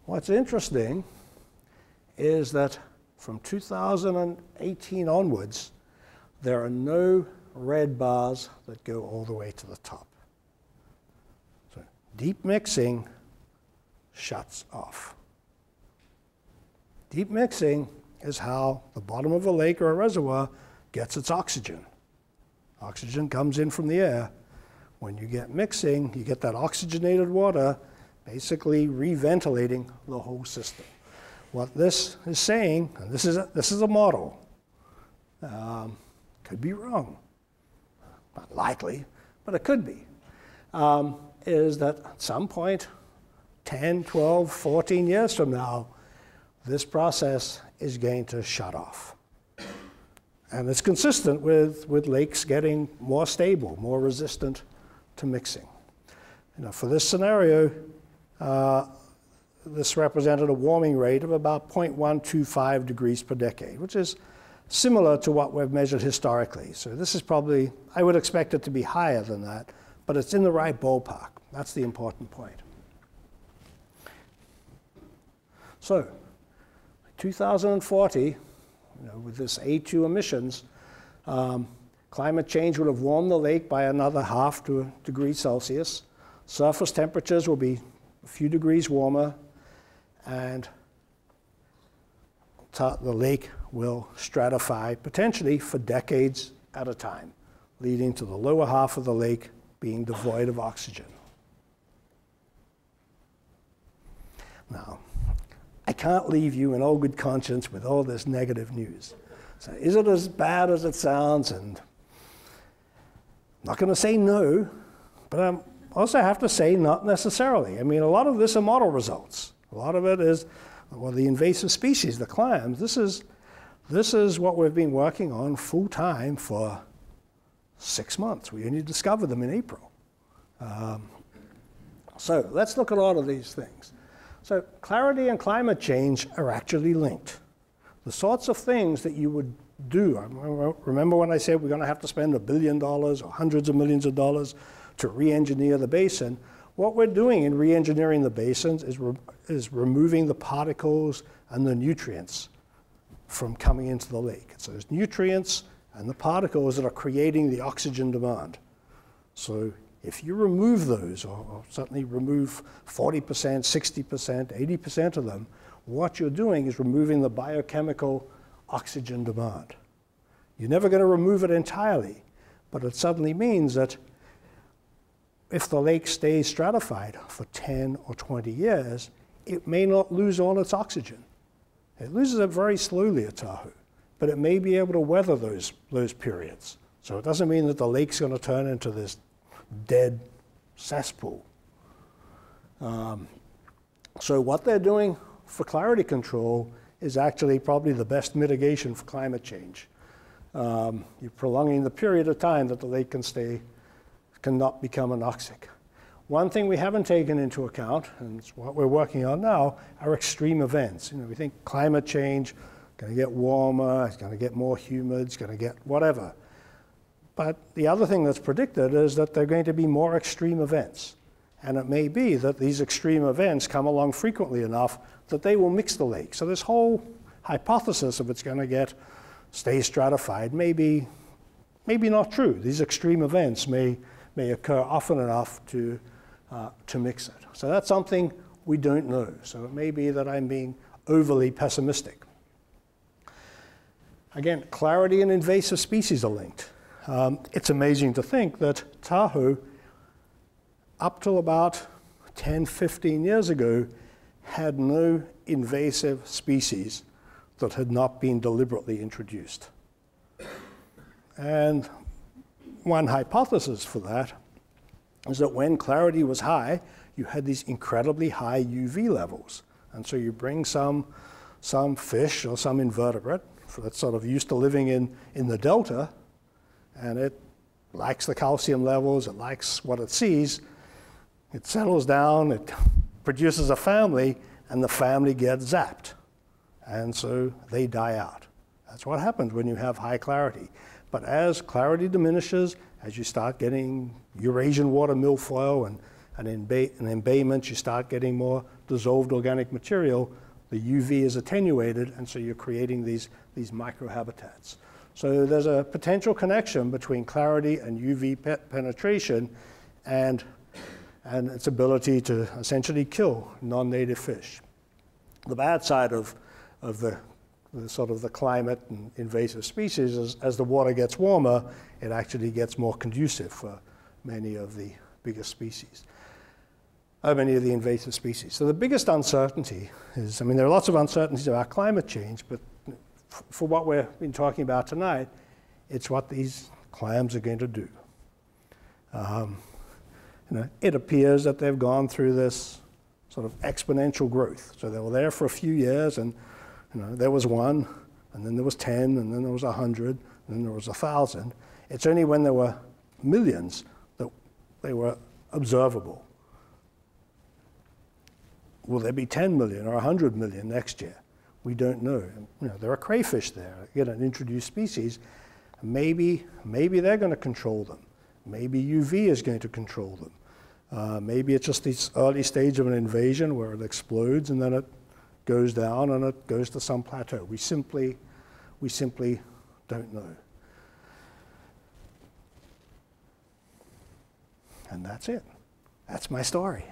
What's interesting is that from 2018 onwards, there are no red bars that go all the way to the top. So deep mixing shuts off. Deep mixing is how the bottom of a lake or a reservoir gets its oxygen. Oxygen comes in from the air. When you get mixing, you get that oxygenated water basically reventilating the whole system. What this is saying, and this is a model, could be wrong, not likely, but it could be, is that at some point, 10, 12, 14 years from now, this process is going to shut off. And it's consistent with lakes getting more stable, more resistant to mixing. For this scenario, this represented a warming rate of about 0.125 degrees per decade, which is similar to what we've measured historically. So this is probably, I would expect it to be higher than that, but it's in the right ballpark. That's the important point. So 2040, with this A2 emissions, Climate change would have warmed the lake by another ½ to a degree Celsius. Surface temperatures will be a few degrees warmer, and the lake will stratify potentially for decades at a time, leading to the lower half of the lake being devoid of oxygen. Now, I can't leave you in all good conscience with all this negative news. So is it as bad as it sounds? And I'm not going to say no, but I also have to say not necessarily. I mean, a lot of this are model results. A lot of it is, well, the invasive species, the clams. This is what we've been working on full time for 6 months. We only discovered them in April. So let's look at all of these things. So clarity and climate change are actually linked. The sorts of things that you would do, remember when I said we're going to have to spend $1 billion or hundreds of millions of dollars to re-engineer the basin? What we're doing in re-engineering the basins is removing the particles and the nutrients from coming into the lake. It's those nutrients and the particles that are creating the oxygen demand. So if you remove those, or certainly remove 40%, 60%, 80% of them, what you're doing is removing the biochemical oxygen demand. You're never going to remove it entirely, but it suddenly means that if the lake stays stratified for 10 or 20 years, it may not lose all its oxygen. It loses it very slowly at Tahoe, but it may be able to weather those periods. So it doesn't mean that the lake's going to turn into this dead cesspool. So what they're doing for clarity control is actually probably the best mitigation for climate change. You're prolonging the period of time that the lake cannot become anoxic. One thing we haven't taken into account, and it's what we're working on now, are extreme events. You know, we think climate change, going to get warmer, it's going to get more humid, it's going to get whatever. But the other thing that's predicted is that there are going to be more extreme events. And it may be that these extreme events come along frequently enough that they will mix the lake. So this whole hypothesis of it's going to stay stratified may be not true. These extreme events may occur often enough to mix it. So that's something we don't know. So it may be that I'm being overly pessimistic. Again, clarity and invasive species are linked. It's amazing to think that Tahoe, up till about 10, 15 years ago, had no invasive species that had not been deliberately introduced. And one hypothesis for that is that when clarity was high, you had these incredibly high UV levels. And so you bring some fish or some invertebrate that's sort of used to living in the delta, and it likes the calcium levels, it likes what it sees, it settles down, it produces a family, and the family gets zapped. And so they die out. That's what happens when you have high clarity. But as clarity diminishes, as you start getting Eurasian water milfoil and embayment, you start getting more dissolved organic material, the UV is attenuated, and so you're creating these microhabitats. So there's a potential connection between clarity and UV penetration and its ability to essentially kill non-native fish. The bad side of the sort of the climate and invasive species is as the water gets warmer, it actually gets more conducive for many of the bigger species, many of the invasive species. So the biggest uncertainty is, I mean, there are lots of uncertainties about climate change, but for what we've been talking about tonight, it's what these clams are going to do. It appears that they've gone through this sort of exponential growth. So they were there for a few years, and there was 1, and then there was 10, and then there was 100, and then there was 1,000. It's only when there were millions that they were observable. Will there be 10 million or 100 million next year? We don't know. There are crayfish there, again, an introduced species. Maybe they're going to control them. Maybe UV is going to control them. Maybe it's just this early stage of an invasion where it explodes and then it goes down and it goes to some plateau. We simply don't know. And that's it. That's my story.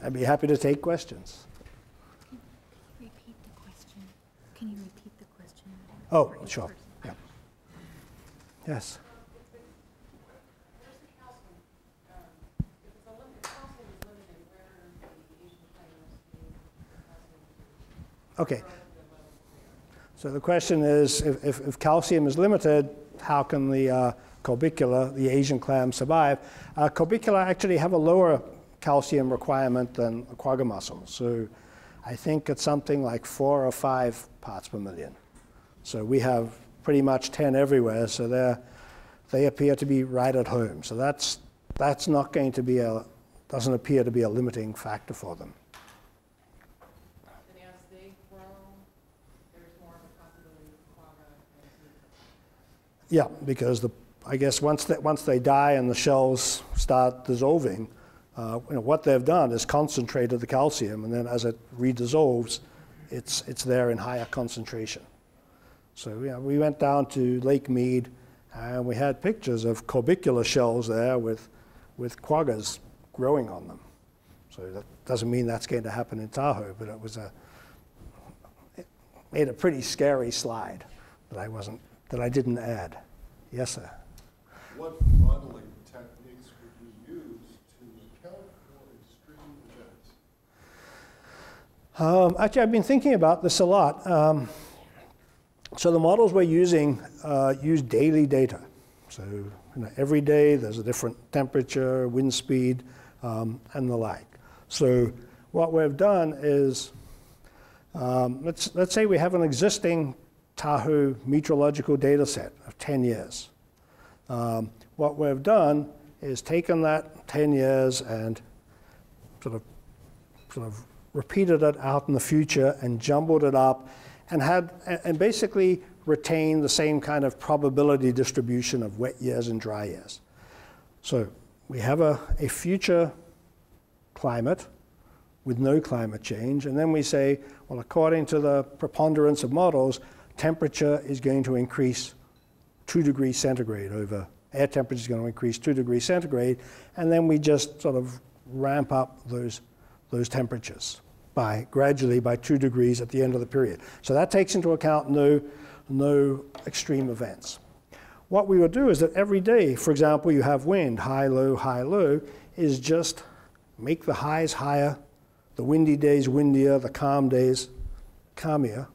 I'd be happy to take questions. Repeat the question. Can you repeat the question? Oh, sure. Yeah. Yes. Okay. So the question is, if calcium is limited, how can the corbicula, the Asian clam, survive? Corbicula actually have a lower calcium requirement than a quagga mussel. So I think it's something like 4 or 5 parts per million. So we have pretty much 10 everywhere, so they appear to be right at home. So that's not going to be doesn't appear to be a limiting factor for them. And as they grow, there's more of a possibility of quagga. Yeah, because I guess once they die and the shells start dissolving, what they've done is concentrated the calcium, and then as it redissolves, it's there in higher concentration. So we went down to Lake Mead, and we had pictures of corbicula shells there with quaggas growing on them. So that doesn't mean that's going to happen in Tahoe, but it made a pretty scary slide that I didn't add. Yes, sir. What modeling techniques would you use to account for extreme events? Actually, I've been thinking about this a lot. So the models we're using use daily data. So every day there's a different temperature, wind speed, and the like. So what we've done is, let's say we have an existing Tahoe meteorological data set of 10 years. What we've done is taken that 10 years and sort of repeated it out in the future and jumbled it up and basically retained the same kind of probability distribution of wet years and dry years. So we have a future climate with no climate change, and then we say, well, according to the preponderance of models, temperature is going to increase 2 degrees centigrade air temperature is going to increase 2 degrees centigrade, and then we just sort of ramp up those temperatures gradually by 2 degrees at the end of the period. So that takes into account no extreme events. What we would do is that every day, for example, you have wind, high, low, is just make the highs higher, the windy days windier, the calm days calmier,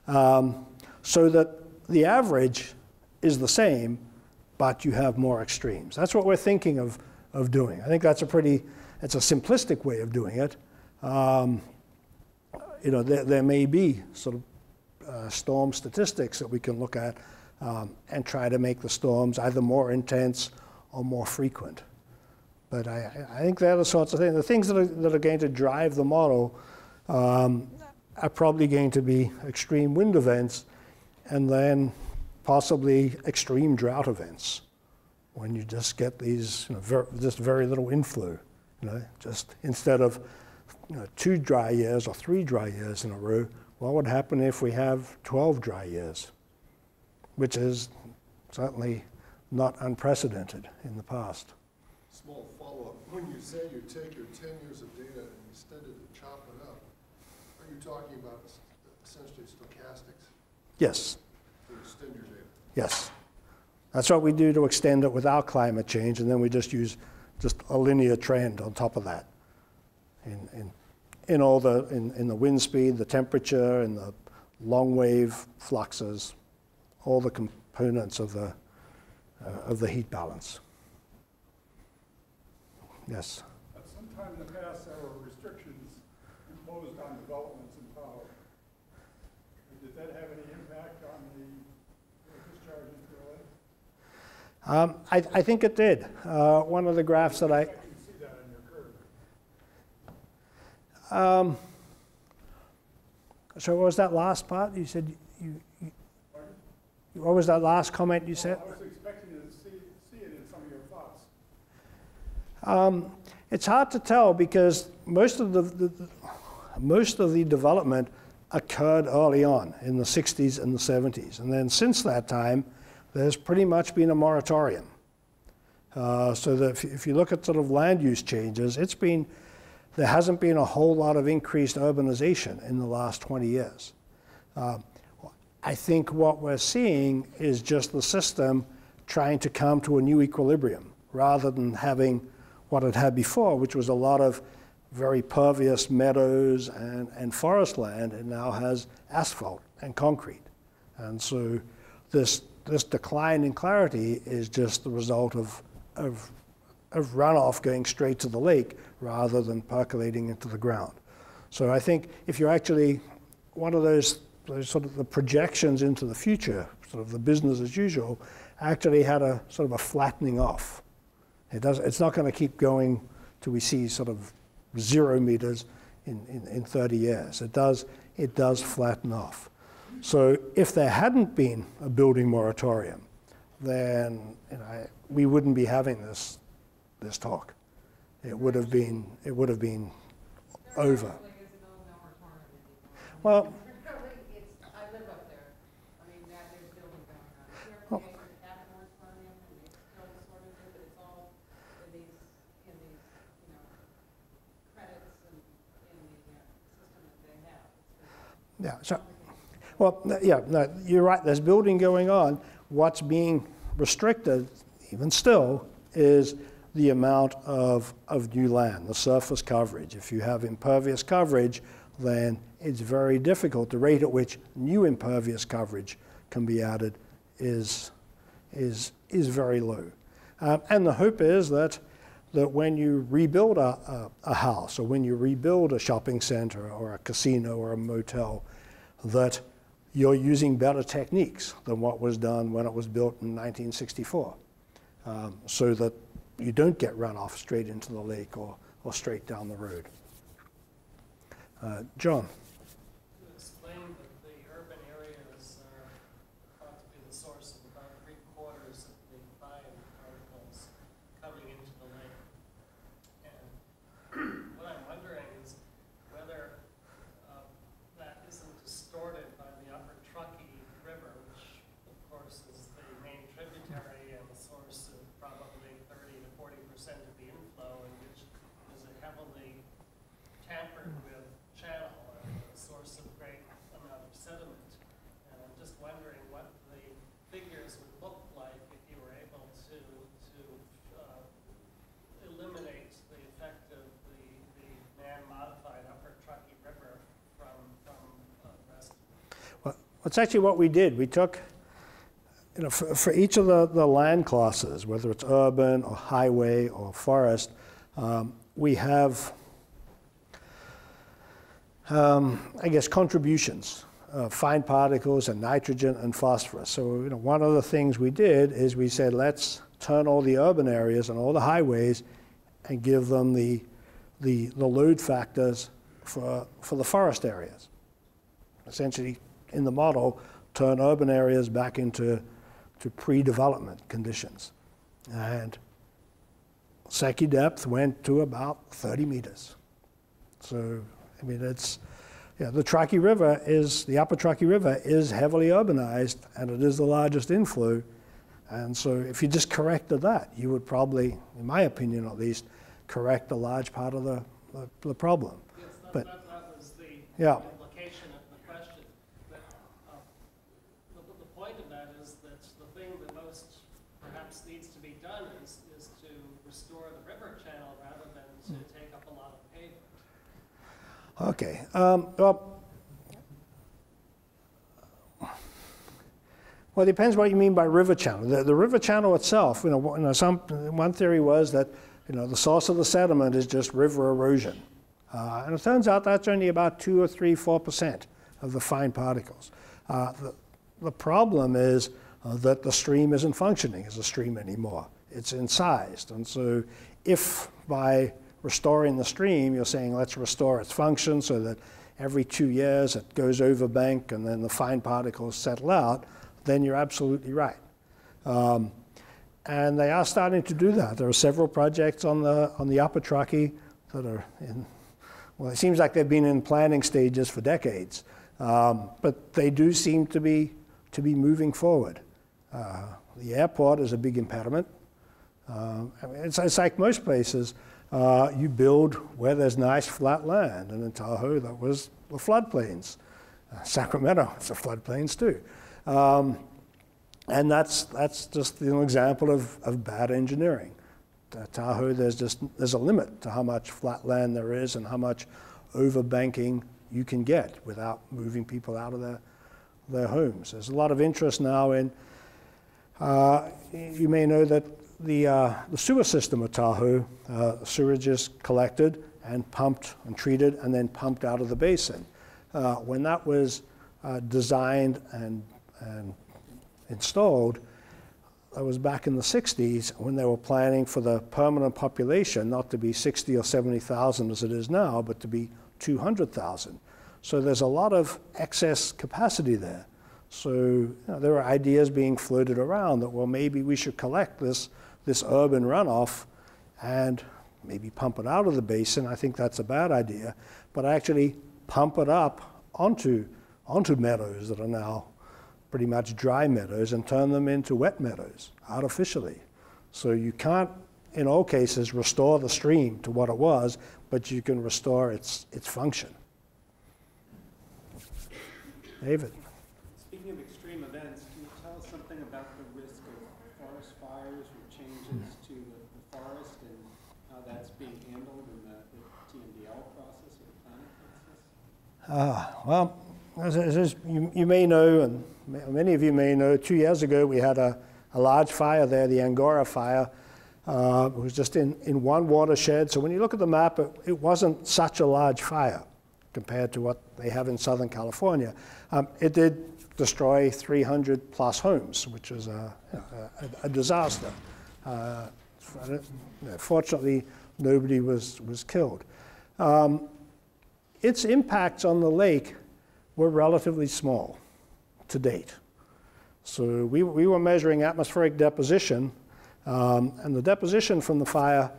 so that the average is the same, but you have more extremes. That's what we're thinking of doing. I think it's a simplistic way of doing it. There may be sort of storm statistics that we can look at and try to make the storms either more intense or more frequent. But I think they're the sorts of things. The things that are going to drive the model are probably going to be extreme wind events and then possibly extreme drought events when you just get these just very little inflow. Just instead of 2 dry years or 3 dry years in a row, what would happen if we have 12 dry years, which is certainly not unprecedented in the past. Small follow-up. When you say you take your 10 years of data and extend it and chop it up, are you talking about essentially stochastics Yes. to extend your data? Yes. That's what we do to extend it without climate change, and then we just use a linear trend on top of that. In the wind speed, the temperature, and the long wave fluxes, all the components of the heat balance. Yes. At some time in the past, there were restrictions imposed on developments in Tahoe. Did that have any impact on the discharge into the lake? I think it did. One of the graphs that I can see that in your curve. So what was that last part? You said what was that last comment you said? I was expecting to see it in some of your thoughts. It's hard to tell because most of the development occurred early on in the 60s and the 70s. And then since that time, there's pretty much been a moratorium. So that if you look at sort of land use changes, there hasn't been a whole lot of increased urbanization in the last 20 years. I think what we're seeing is just the system trying to come to a new equilibrium rather than having what it had before, which was a lot of very pervious meadows and forest land. It now has asphalt and concrete. And so this decline in clarity is just the result of runoff going straight to the lake rather than percolating into the ground. So I think if you're actually, one of those sort of the projections into the future, sort of the business as usual, actually had a sort of a flattening off. It's not going to keep going till we see sort of 0 meters in 30 years. It does flatten off. So if there hadn't been a building moratorium, then we wouldn't be having this talk. It would have been over. Well. I live up there. I mean, there's building going on. If you ever get to have a moratorium and they still sort of do it, it's all in these credits and in the system that they have. Yeah. So, well, yeah. No, you're right. There's building going on. What's being restricted, even still, is the amount of new land, the surface coverage. If you have impervious coverage, then it's very difficult. The rate at which new impervious coverage can be added is very low. And the hope is that when you rebuild a house, or when you rebuild a shopping center or a casino or a motel, that you're using better techniques than what was done when it was built in 1964, so that you don't get runoff straight into the lake or straight down the road. John. You explained that the urban areas are thought to be the source of about 3/4 of the fine particles coming into the lake. And what I'm wondering is whether that isn't distorted by the upper Truckee River, which of course is the main tributary and the source of probably 30 to 40% of the inflow, and which is a heavily tampered with channel and a source of great amount of sediment. And I'm just wondering what the figures would look like if you were able to eliminate the effect of the man-modified upper Truckee River from the rest of it. Well, that's actually what we did. We took, for each of the land classes, whether it's urban or highway or forest, we have I guess contributions of fine particles and nitrogen and phosphorus. So one of the things we did is we said, let's turn all the urban areas and all the highways and give them the load factors for the forest areas. Essentially, in the model, turn urban areas back into pre-development conditions. And Secchi depth went to about 30 meters. So I mean, the Truckee River the upper Truckee River is heavily urbanized, and it is the largest inflow. And so if you just corrected that, you would probably, in my opinion at least, correct a large part of the problem. Yes, but that was the yeah. implication of the question. That, the point of that is that the thing that most perhaps needs to be done is to restore the river channel rather than to take up a lot of pavement. Okay. Well, it depends what you mean by river channel. The river channel itself, one theory was that the source of the sediment is just river erosion, and it turns out that's only about 2 or 3, 4% of the fine particles. The problem is that the stream isn't functioning as a stream anymore. It's incised, and so if by restoring the stream, you're saying let's restore its function so that every 2 years it goes over bank and then the fine particles settle out, then you're absolutely right. And they are starting to do that. There are several projects on the upper Truckee that are in, well, it seems like they've been in planning stages for decades. But they do seem to be moving forward. The airport is a big impediment. I mean, it's like most places. You build where there's nice flat land, and in Tahoe that was the floodplains. Sacramento, it's the floodplains too. And that's just an example of bad engineering. Tahoe, there's a limit to how much flat land there is and how much overbanking you can get without moving people out of their homes. There's a lot of interest now in, you may know that the sewer system of Tahoe, sewage is collected and pumped and treated and then pumped out of the basin. When that was designed and installed, that was back in the 60s when they were planning for the permanent population not to be 60 or 70,000 as it is now, but to be 200,000. So there's a lot of excess capacity there. So there are ideas being floated around that, well, maybe we should collect this urban runoff and maybe pump it out of the basin. I think that's a bad idea, but actually pump it up onto meadows that are now pretty much dry meadows and turn them into wet meadows artificially. So you can't, in all cases, restore the stream to what it was, but you can restore its function. David. Speaking of extreme events, can you tell us something about the risk of forest fires or changes to the forest and how that's being handled in the TMDL process or the planning process? Well, as you may know, and many of you may know, 2 years ago we had a large fire there, the Angora fire. It was just in one watershed. So when you look at the map, it wasn't such a large fire compared to what they have in Southern California. It did destroy 300 plus homes, which is a disaster. Fortunately, nobody was killed. Its impacts on the lake were relatively small to date. So we were measuring atmospheric deposition, and the deposition from the fire,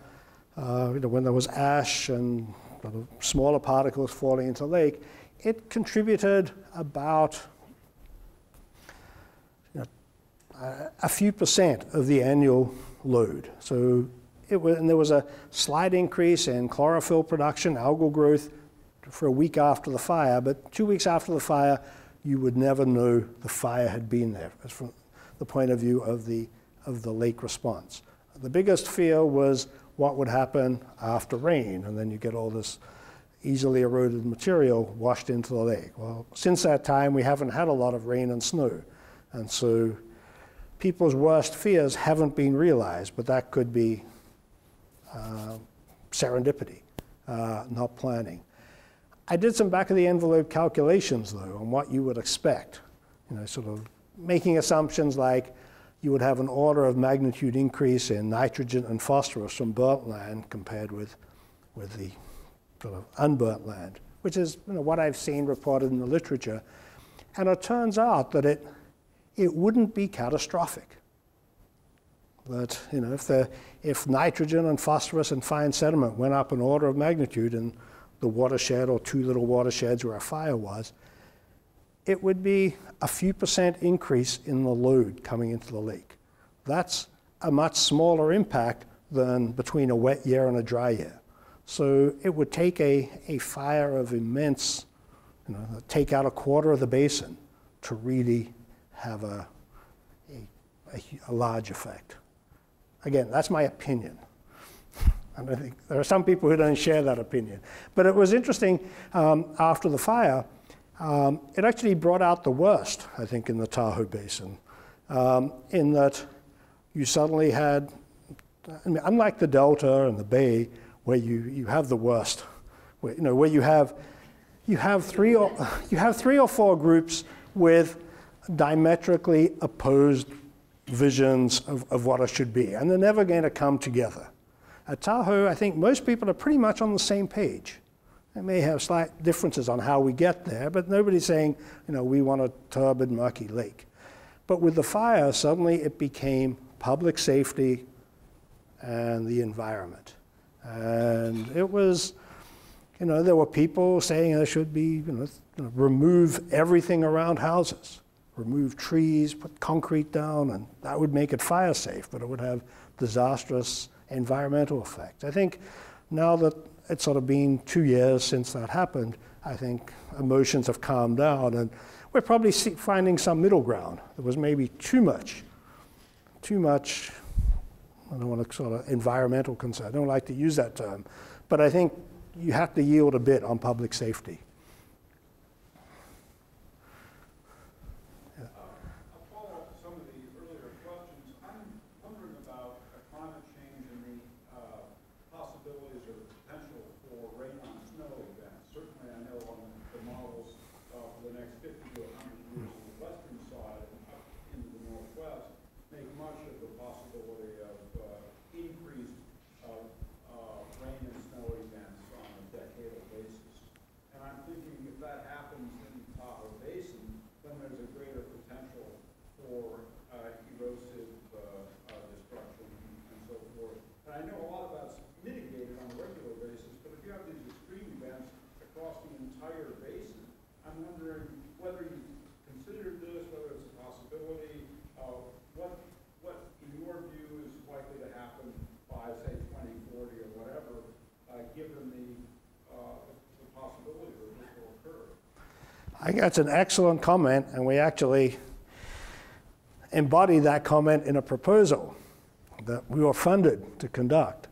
when there was ash and smaller particles falling into the lake, it contributed about a few percent of the annual load. So and there was a slight increase in chlorophyll production, algal growth, for a week after the fire, but 2 weeks after the fire, you would never know the fire had been there, as from the point of view of the lake response. The biggest fear was what would happen after rain, and then you get all this easily eroded material washed into the lake. Well, since that time, we haven't had a lot of rain and snow, and so people's worst fears haven't been realized, but that could be serendipity, not planning. I did some back-of-the-envelope calculations, though, on what you would expect, sort of making assumptions like you would have an order of magnitude increase in nitrogen and phosphorus from burnt land compared with the sort of unburnt land, which is what I've seen reported in the literature. And it turns out that it wouldn't be catastrophic. That if nitrogen and phosphorus and fine sediment went up an order of magnitude in the watershed or two little watersheds where a fire was, it would be a few percent increase in the load coming into the lake. That's a much smaller impact than between a wet year and a dry year. So it would take a fire of immense, take out a quarter of the basin to really have a large effect. Again, that's my opinion. And I think there are some people who don't share that opinion. But it was interesting, after the fire, it actually brought out the worst, I think, in the Tahoe Basin, in that you suddenly had, unlike the Delta and the Bay, where you have the worst, where you have three or four groups with diametrically opposed visions of what it should be, and they're never going to come together. At Tahoe, I think most people are pretty much on the same page. They may have slight differences on how we get there, but nobody's saying, we want a turbid, murky lake. But with the fire, suddenly it became public safety and the environment. And it was you know, there were people saying there should be, remove everything around houses, remove trees, put concrete down, and that would make it fire safe, but it would have disastrous environmental effects. I think now that it's sort of been 2 years since that happened, I think emotions have calmed down, and we're probably finding some middle ground. There was maybe too much, I don't want to sort of environmental concern. I don't like to use that term, but I think you have to yield a bit on public safety. I'll follow up some of the earlier questions. I'm wondering about climate change and the possibilities or the potential for rain on snow events. Certainly I know on the models for the next 50 to 100 years on the western side and up into the northwest make much of the possibility of increased rain and snow events on a decadal basis. And I'm thinking if that happens in the Tahoe Basin, then there's a greater potential for erosive destruction and so forth. And I know a lot of that's mitigated on a regular basis, but if you have these extreme events across the entire basin, I'm wondering whether you've considered this, whether it's a possibility, what in your view is likely to happen by, say, 2040 or whatever, given the possibility that this will occur. I think that's an excellent comment, and we actually embody that comment in a proposal that we were funded to conduct.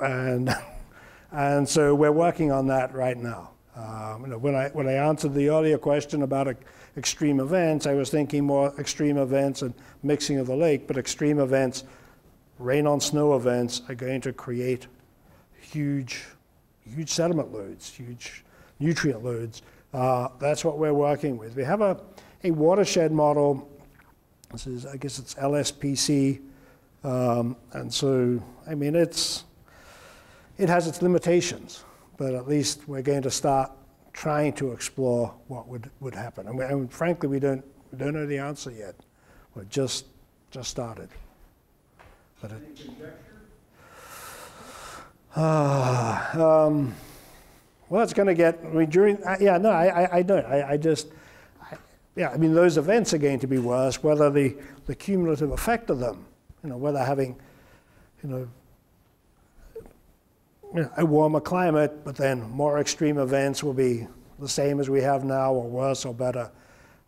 And so we're working on that right now. When I answered the earlier question about extreme events, I was thinking more extreme events and mixing of the lake, but extreme events, rain on snow events, are going to create huge sediment loads, huge nutrient loads. That's what we're working with. We have a watershed model. This is, I guess it's LSPC. And so, I mean, it has its limitations, but at least we're going to start trying to explore what would happen. And frankly, we don't know the answer yet. We're just started. But Any conjecture? Well, it's going to get, I mean, during, yeah, no, I don't. Yeah, I mean, those events are going to be worse, whether the cumulative effect of them, whether having, a warmer climate, but then more extreme events will be the same as we have now, or worse, or better.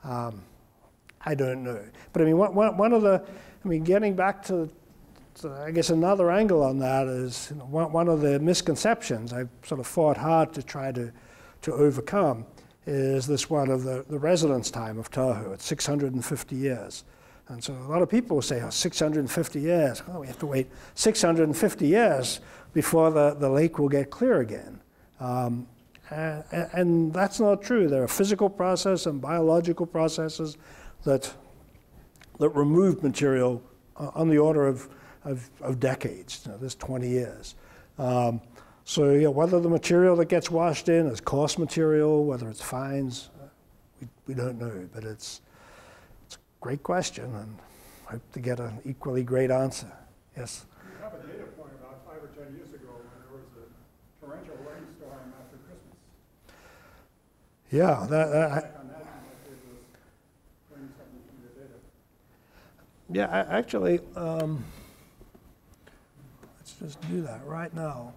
I don't know. But I mean, one of the, getting back to I guess another angle on that is one of the misconceptions I've sort of fought hard to try to overcome is this one of the residence time of Tahoe. It's 650 years. And so a lot of people say, 650 years. Oh, we have to wait 650 years before the lake will get clear again. And that's not true. There are physical processes and biological processes that remove material on the order of decades. There's 20 years. So whether the material that gets washed in is coarse material, whether it's fines, we don't know. But it's a great question, and I hope to get an equally great answer. Yes? You have a data point about 5 or 10 years ago when there was a torrential rainstorm after Christmas. Yeah. On that, you might be able to bring something from your data. Yeah, actually, let's just do that right now.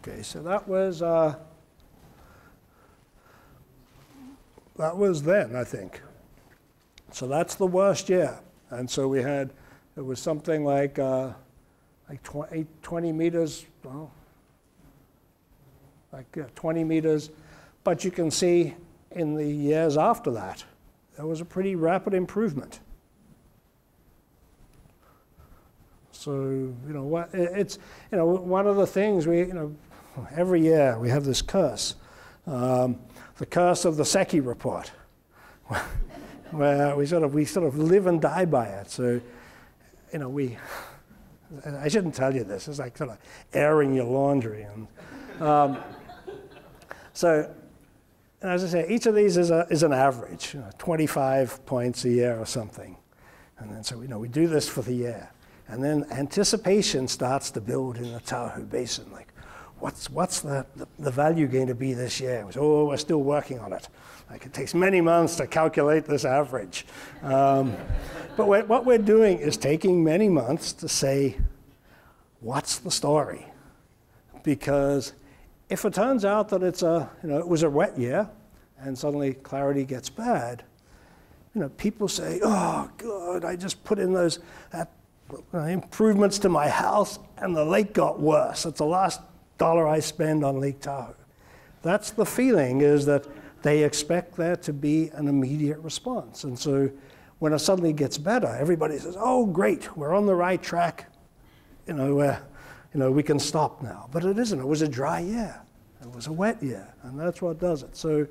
Okay, so that was then, I think. So that's the worst year. And so we had, it was something like 20 meters, well, 20 meters. But you can see in the years after that, there was a pretty rapid improvement. So, it's, one of the things we, every year we have this curse, the curse of the Secchi report, where we sort of live and die by it. So, I shouldn't tell you this. It's like sort of airing your laundry. And So, and as I say, each of these is an average, 25 points a year or something. And then so we do this for the year. And then anticipation starts to build in the Tahoe Basin. Like, what's the value going to be this year? We're still working on it. Like, it takes many months to calculate this average. But what we're doing is taking many months to say, what's the story? Because if it turns out that it was a wet year, and suddenly clarity gets bad, people say, "Oh, God, I just put in those improvements to my house, and the lake got worse. It's the last dollar I spend on Lake Tahoe." That's the feeling, is that they expect there to be an immediate response, and so when it suddenly gets better, everybody says, "Oh, great, we're on the right track. We can stop now." But it isn't. It was a dry year. It was a wet year, and that's what does it. So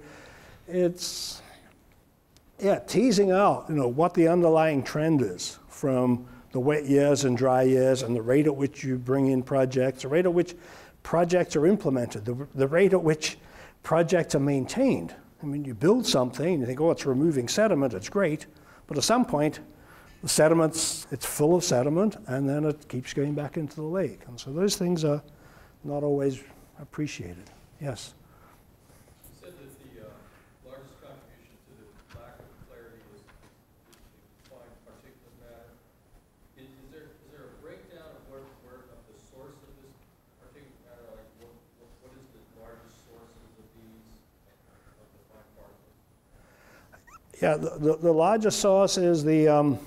it's, teasing out, what the underlying trend is from the wet years and dry years, and the rate at which you bring in projects, the rate at which projects are implemented, the rate at which projects are maintained. I mean, you build something, and you think, "Oh, it's removing sediment, it's great," but at some point, the sediments, it's full of sediment, and then it keeps going back into the lake. And so those things are not always appreciated. Yes? You said that the largest contribution to the lack of clarity is the fine particulate matter. Is there a breakdown of where of the source of this particulate matter? Like what is the largest sources of these of the fine particles? Yeah, the largest source is the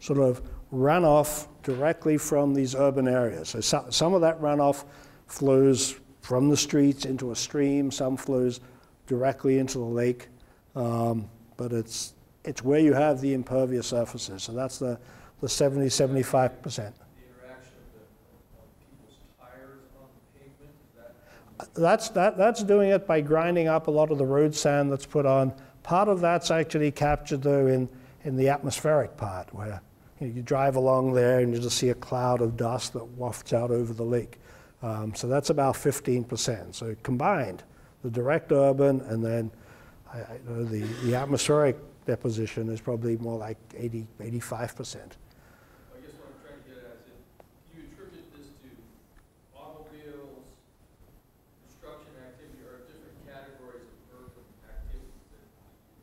sort of runoff directly from these urban areas. So some of that runoff flows from the streets into a stream, some flows directly into the lake, but it's where you have the impervious surfaces. So that's the 70-75%. The interaction of people's tires on the pavement, That's doing it by grinding up a lot of the road sand that's put on. Part of that's actually captured, though, in the atmospheric part, where you drive along there and you just see a cloud of dust that wafts out over the lake. So that's about 15%. So combined, the direct urban and then the atmospheric deposition is probably more like 85%. I guess what I'm trying to get at is, do you attribute this to automobiles, construction activity, or different categories of urban activities that you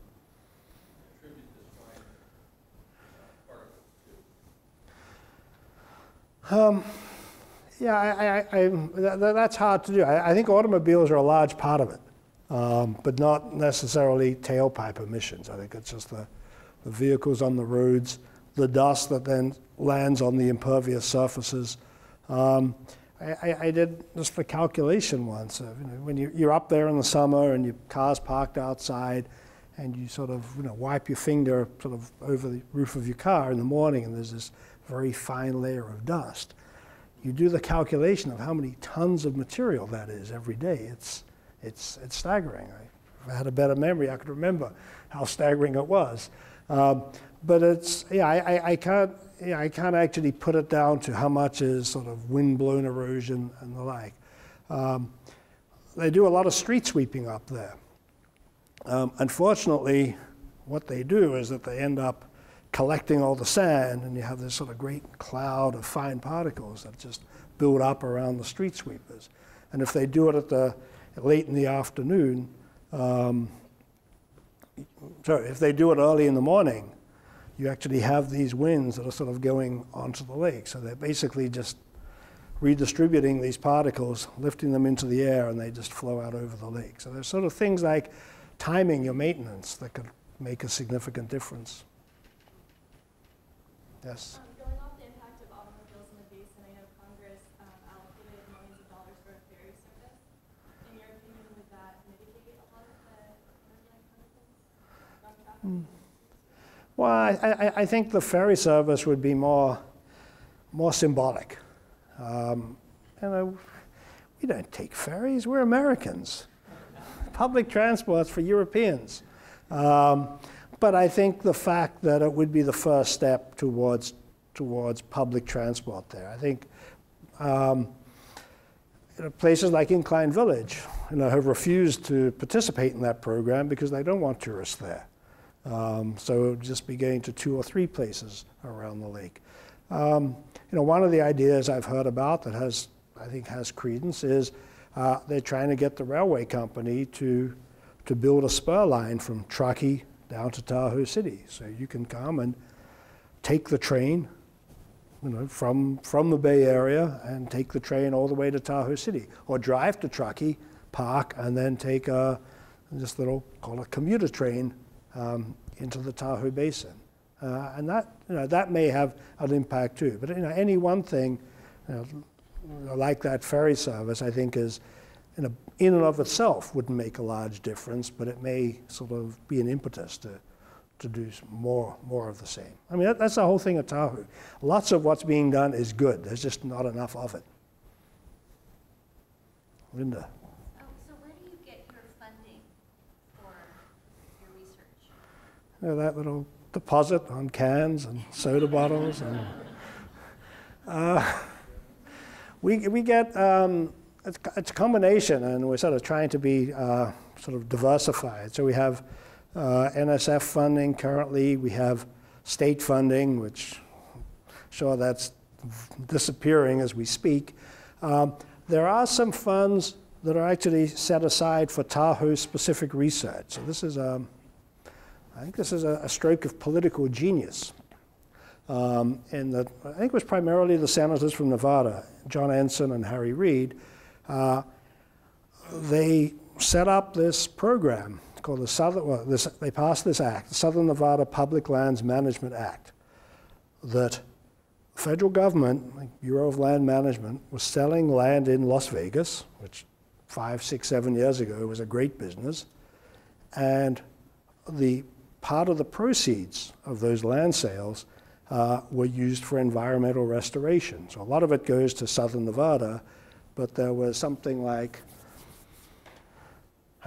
attribute this fine particle to? That's hard to do. I think automobiles are a large part of it, but not necessarily tailpipe emissions. I think it's just the vehicles on the roads, the dust that then lands on the impervious surfaces. I did just the calculation once. When you're up there in the summer and your car's parked outside, and you sort of wipe your finger sort of over the roof of your car in the morning, and there's this very fine layer of dust. You do the calculation of how many tons of material that is every day. It's staggering. If I had a better memory, I could remember how staggering it was. But it's I can't actually put it down to how much is sort of wind-blown erosion and the like. They do a lot of street sweeping up there. Unfortunately, what they do is that they end up collecting all the sand, and you have this sort of great cloud of fine particles that just build up around the street sweepers. And if they do it late in the afternoon, if they do it early in the morning, you actually have these winds that are sort of going onto the lake. So they're basically just redistributing these particles, lifting them into the air, and they just flow out over the lake. So there's sort of things like timing your maintenance that could make a significant difference. Yes? Going off the impact of automobiles in the basin, I know Congress allocated millions of dollars for a ferry service. In your opinion, would that mitigate a lot of the particles? Well, I think the ferry service would be more symbolic. We don't take ferries. We're Americans. Public transport's for Europeans. But I think the fact that it would be the first step towards public transport there. I think places like Incline Village, have refused to participate in that program because they don't want tourists there. So it would just be going to 2 or 3 places around the lake. One of the ideas I've heard about that I think has credence is they're trying to get the railway company to build a spur line from Truckee down to Tahoe City. So you can come and take the train, from the Bay Area and take the train all the way to Tahoe City, or drive to Truckee, park, and then take this little, call it commuter train into the Tahoe Basin. And that may have an impact too. But any one thing like that ferry service, I think is in and of itself wouldn't make a large difference, but it may sort of be an impetus to do more of the same. I mean, that's the whole thing at Tahoe. Lots of what's being done is good. There's just not enough of it. Linda. So where do you get your funding for your research? That little deposit on cans and soda bottles. And we get, it's a combination, and we're sort of trying to be sort of diversified. So we have NSF funding currently. We have state funding, which sure that's disappearing as we speak. There are some funds that are actually set aside for Tahoe-specific research. So this is I think this is a stroke of political genius. I think it was primarily the senators from Nevada, John Ensign and Harry Reid. They set up this program called they passed this act, the Southern Nevada Public Lands Management Act, that the federal government, like Bureau of Land Management, was selling land in Las Vegas, which 5, 6, 7 years ago was a great business, and the part of the proceeds of those land sales were used for environmental restoration. So a lot of it goes to Southern Nevada, but there was something like,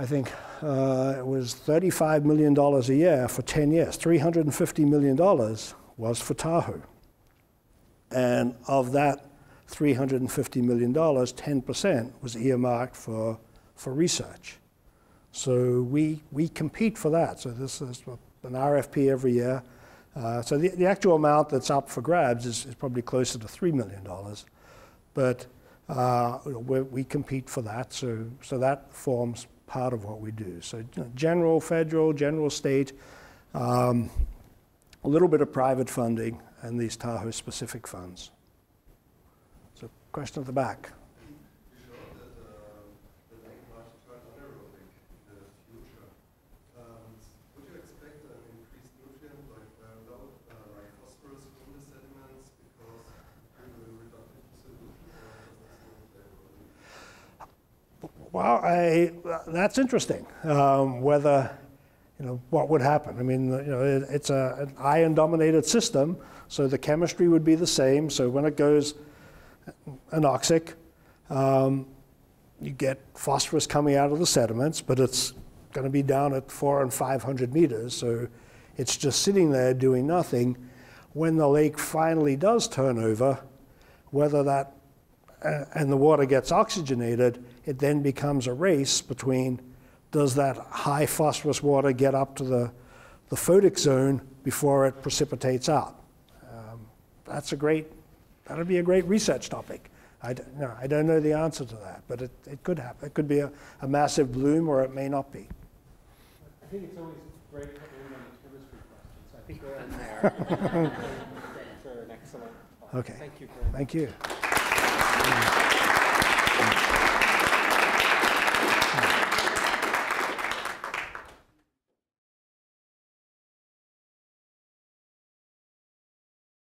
I think it was $35 million a year for 10 years. $350 million was for Tahoe. And of that $350 million, 10% was earmarked for research. So we compete for that. So this is an RFP every year. So the actual amount that's up for grabs is probably closer to $3 million. But we compete for that. So that forms part of what we do. So general federal, general state, a little bit of private funding, and these Tahoe-specific funds. So question at the back. You showed that the lake might turn anaerobic in the future. Would you expect an increased nutrient like phosphorus from the sediments because of the reductive solution, or Well, that's interesting. Whether, what would happen? I mean, it's an ion-dominated system, so the chemistry would be the same. So when it goes anoxic, you get phosphorus coming out of the sediments, but it's going to be down at 400 and 500 meters, so it's just sitting there doing nothing. When the lake finally does turn over, whether that and the water gets oxygenated, it then becomes a race between, does that high phosphorus water get up to the photic zone before it precipitates out? That'd be a great research topic. I don't know the answer to that, but it could happen. It could be a massive bloom, or it may not be. I think it's always great to end on the chemistry questions. I think we'll end there. For an excellent talk. Okay. Thank you very much. Thank you.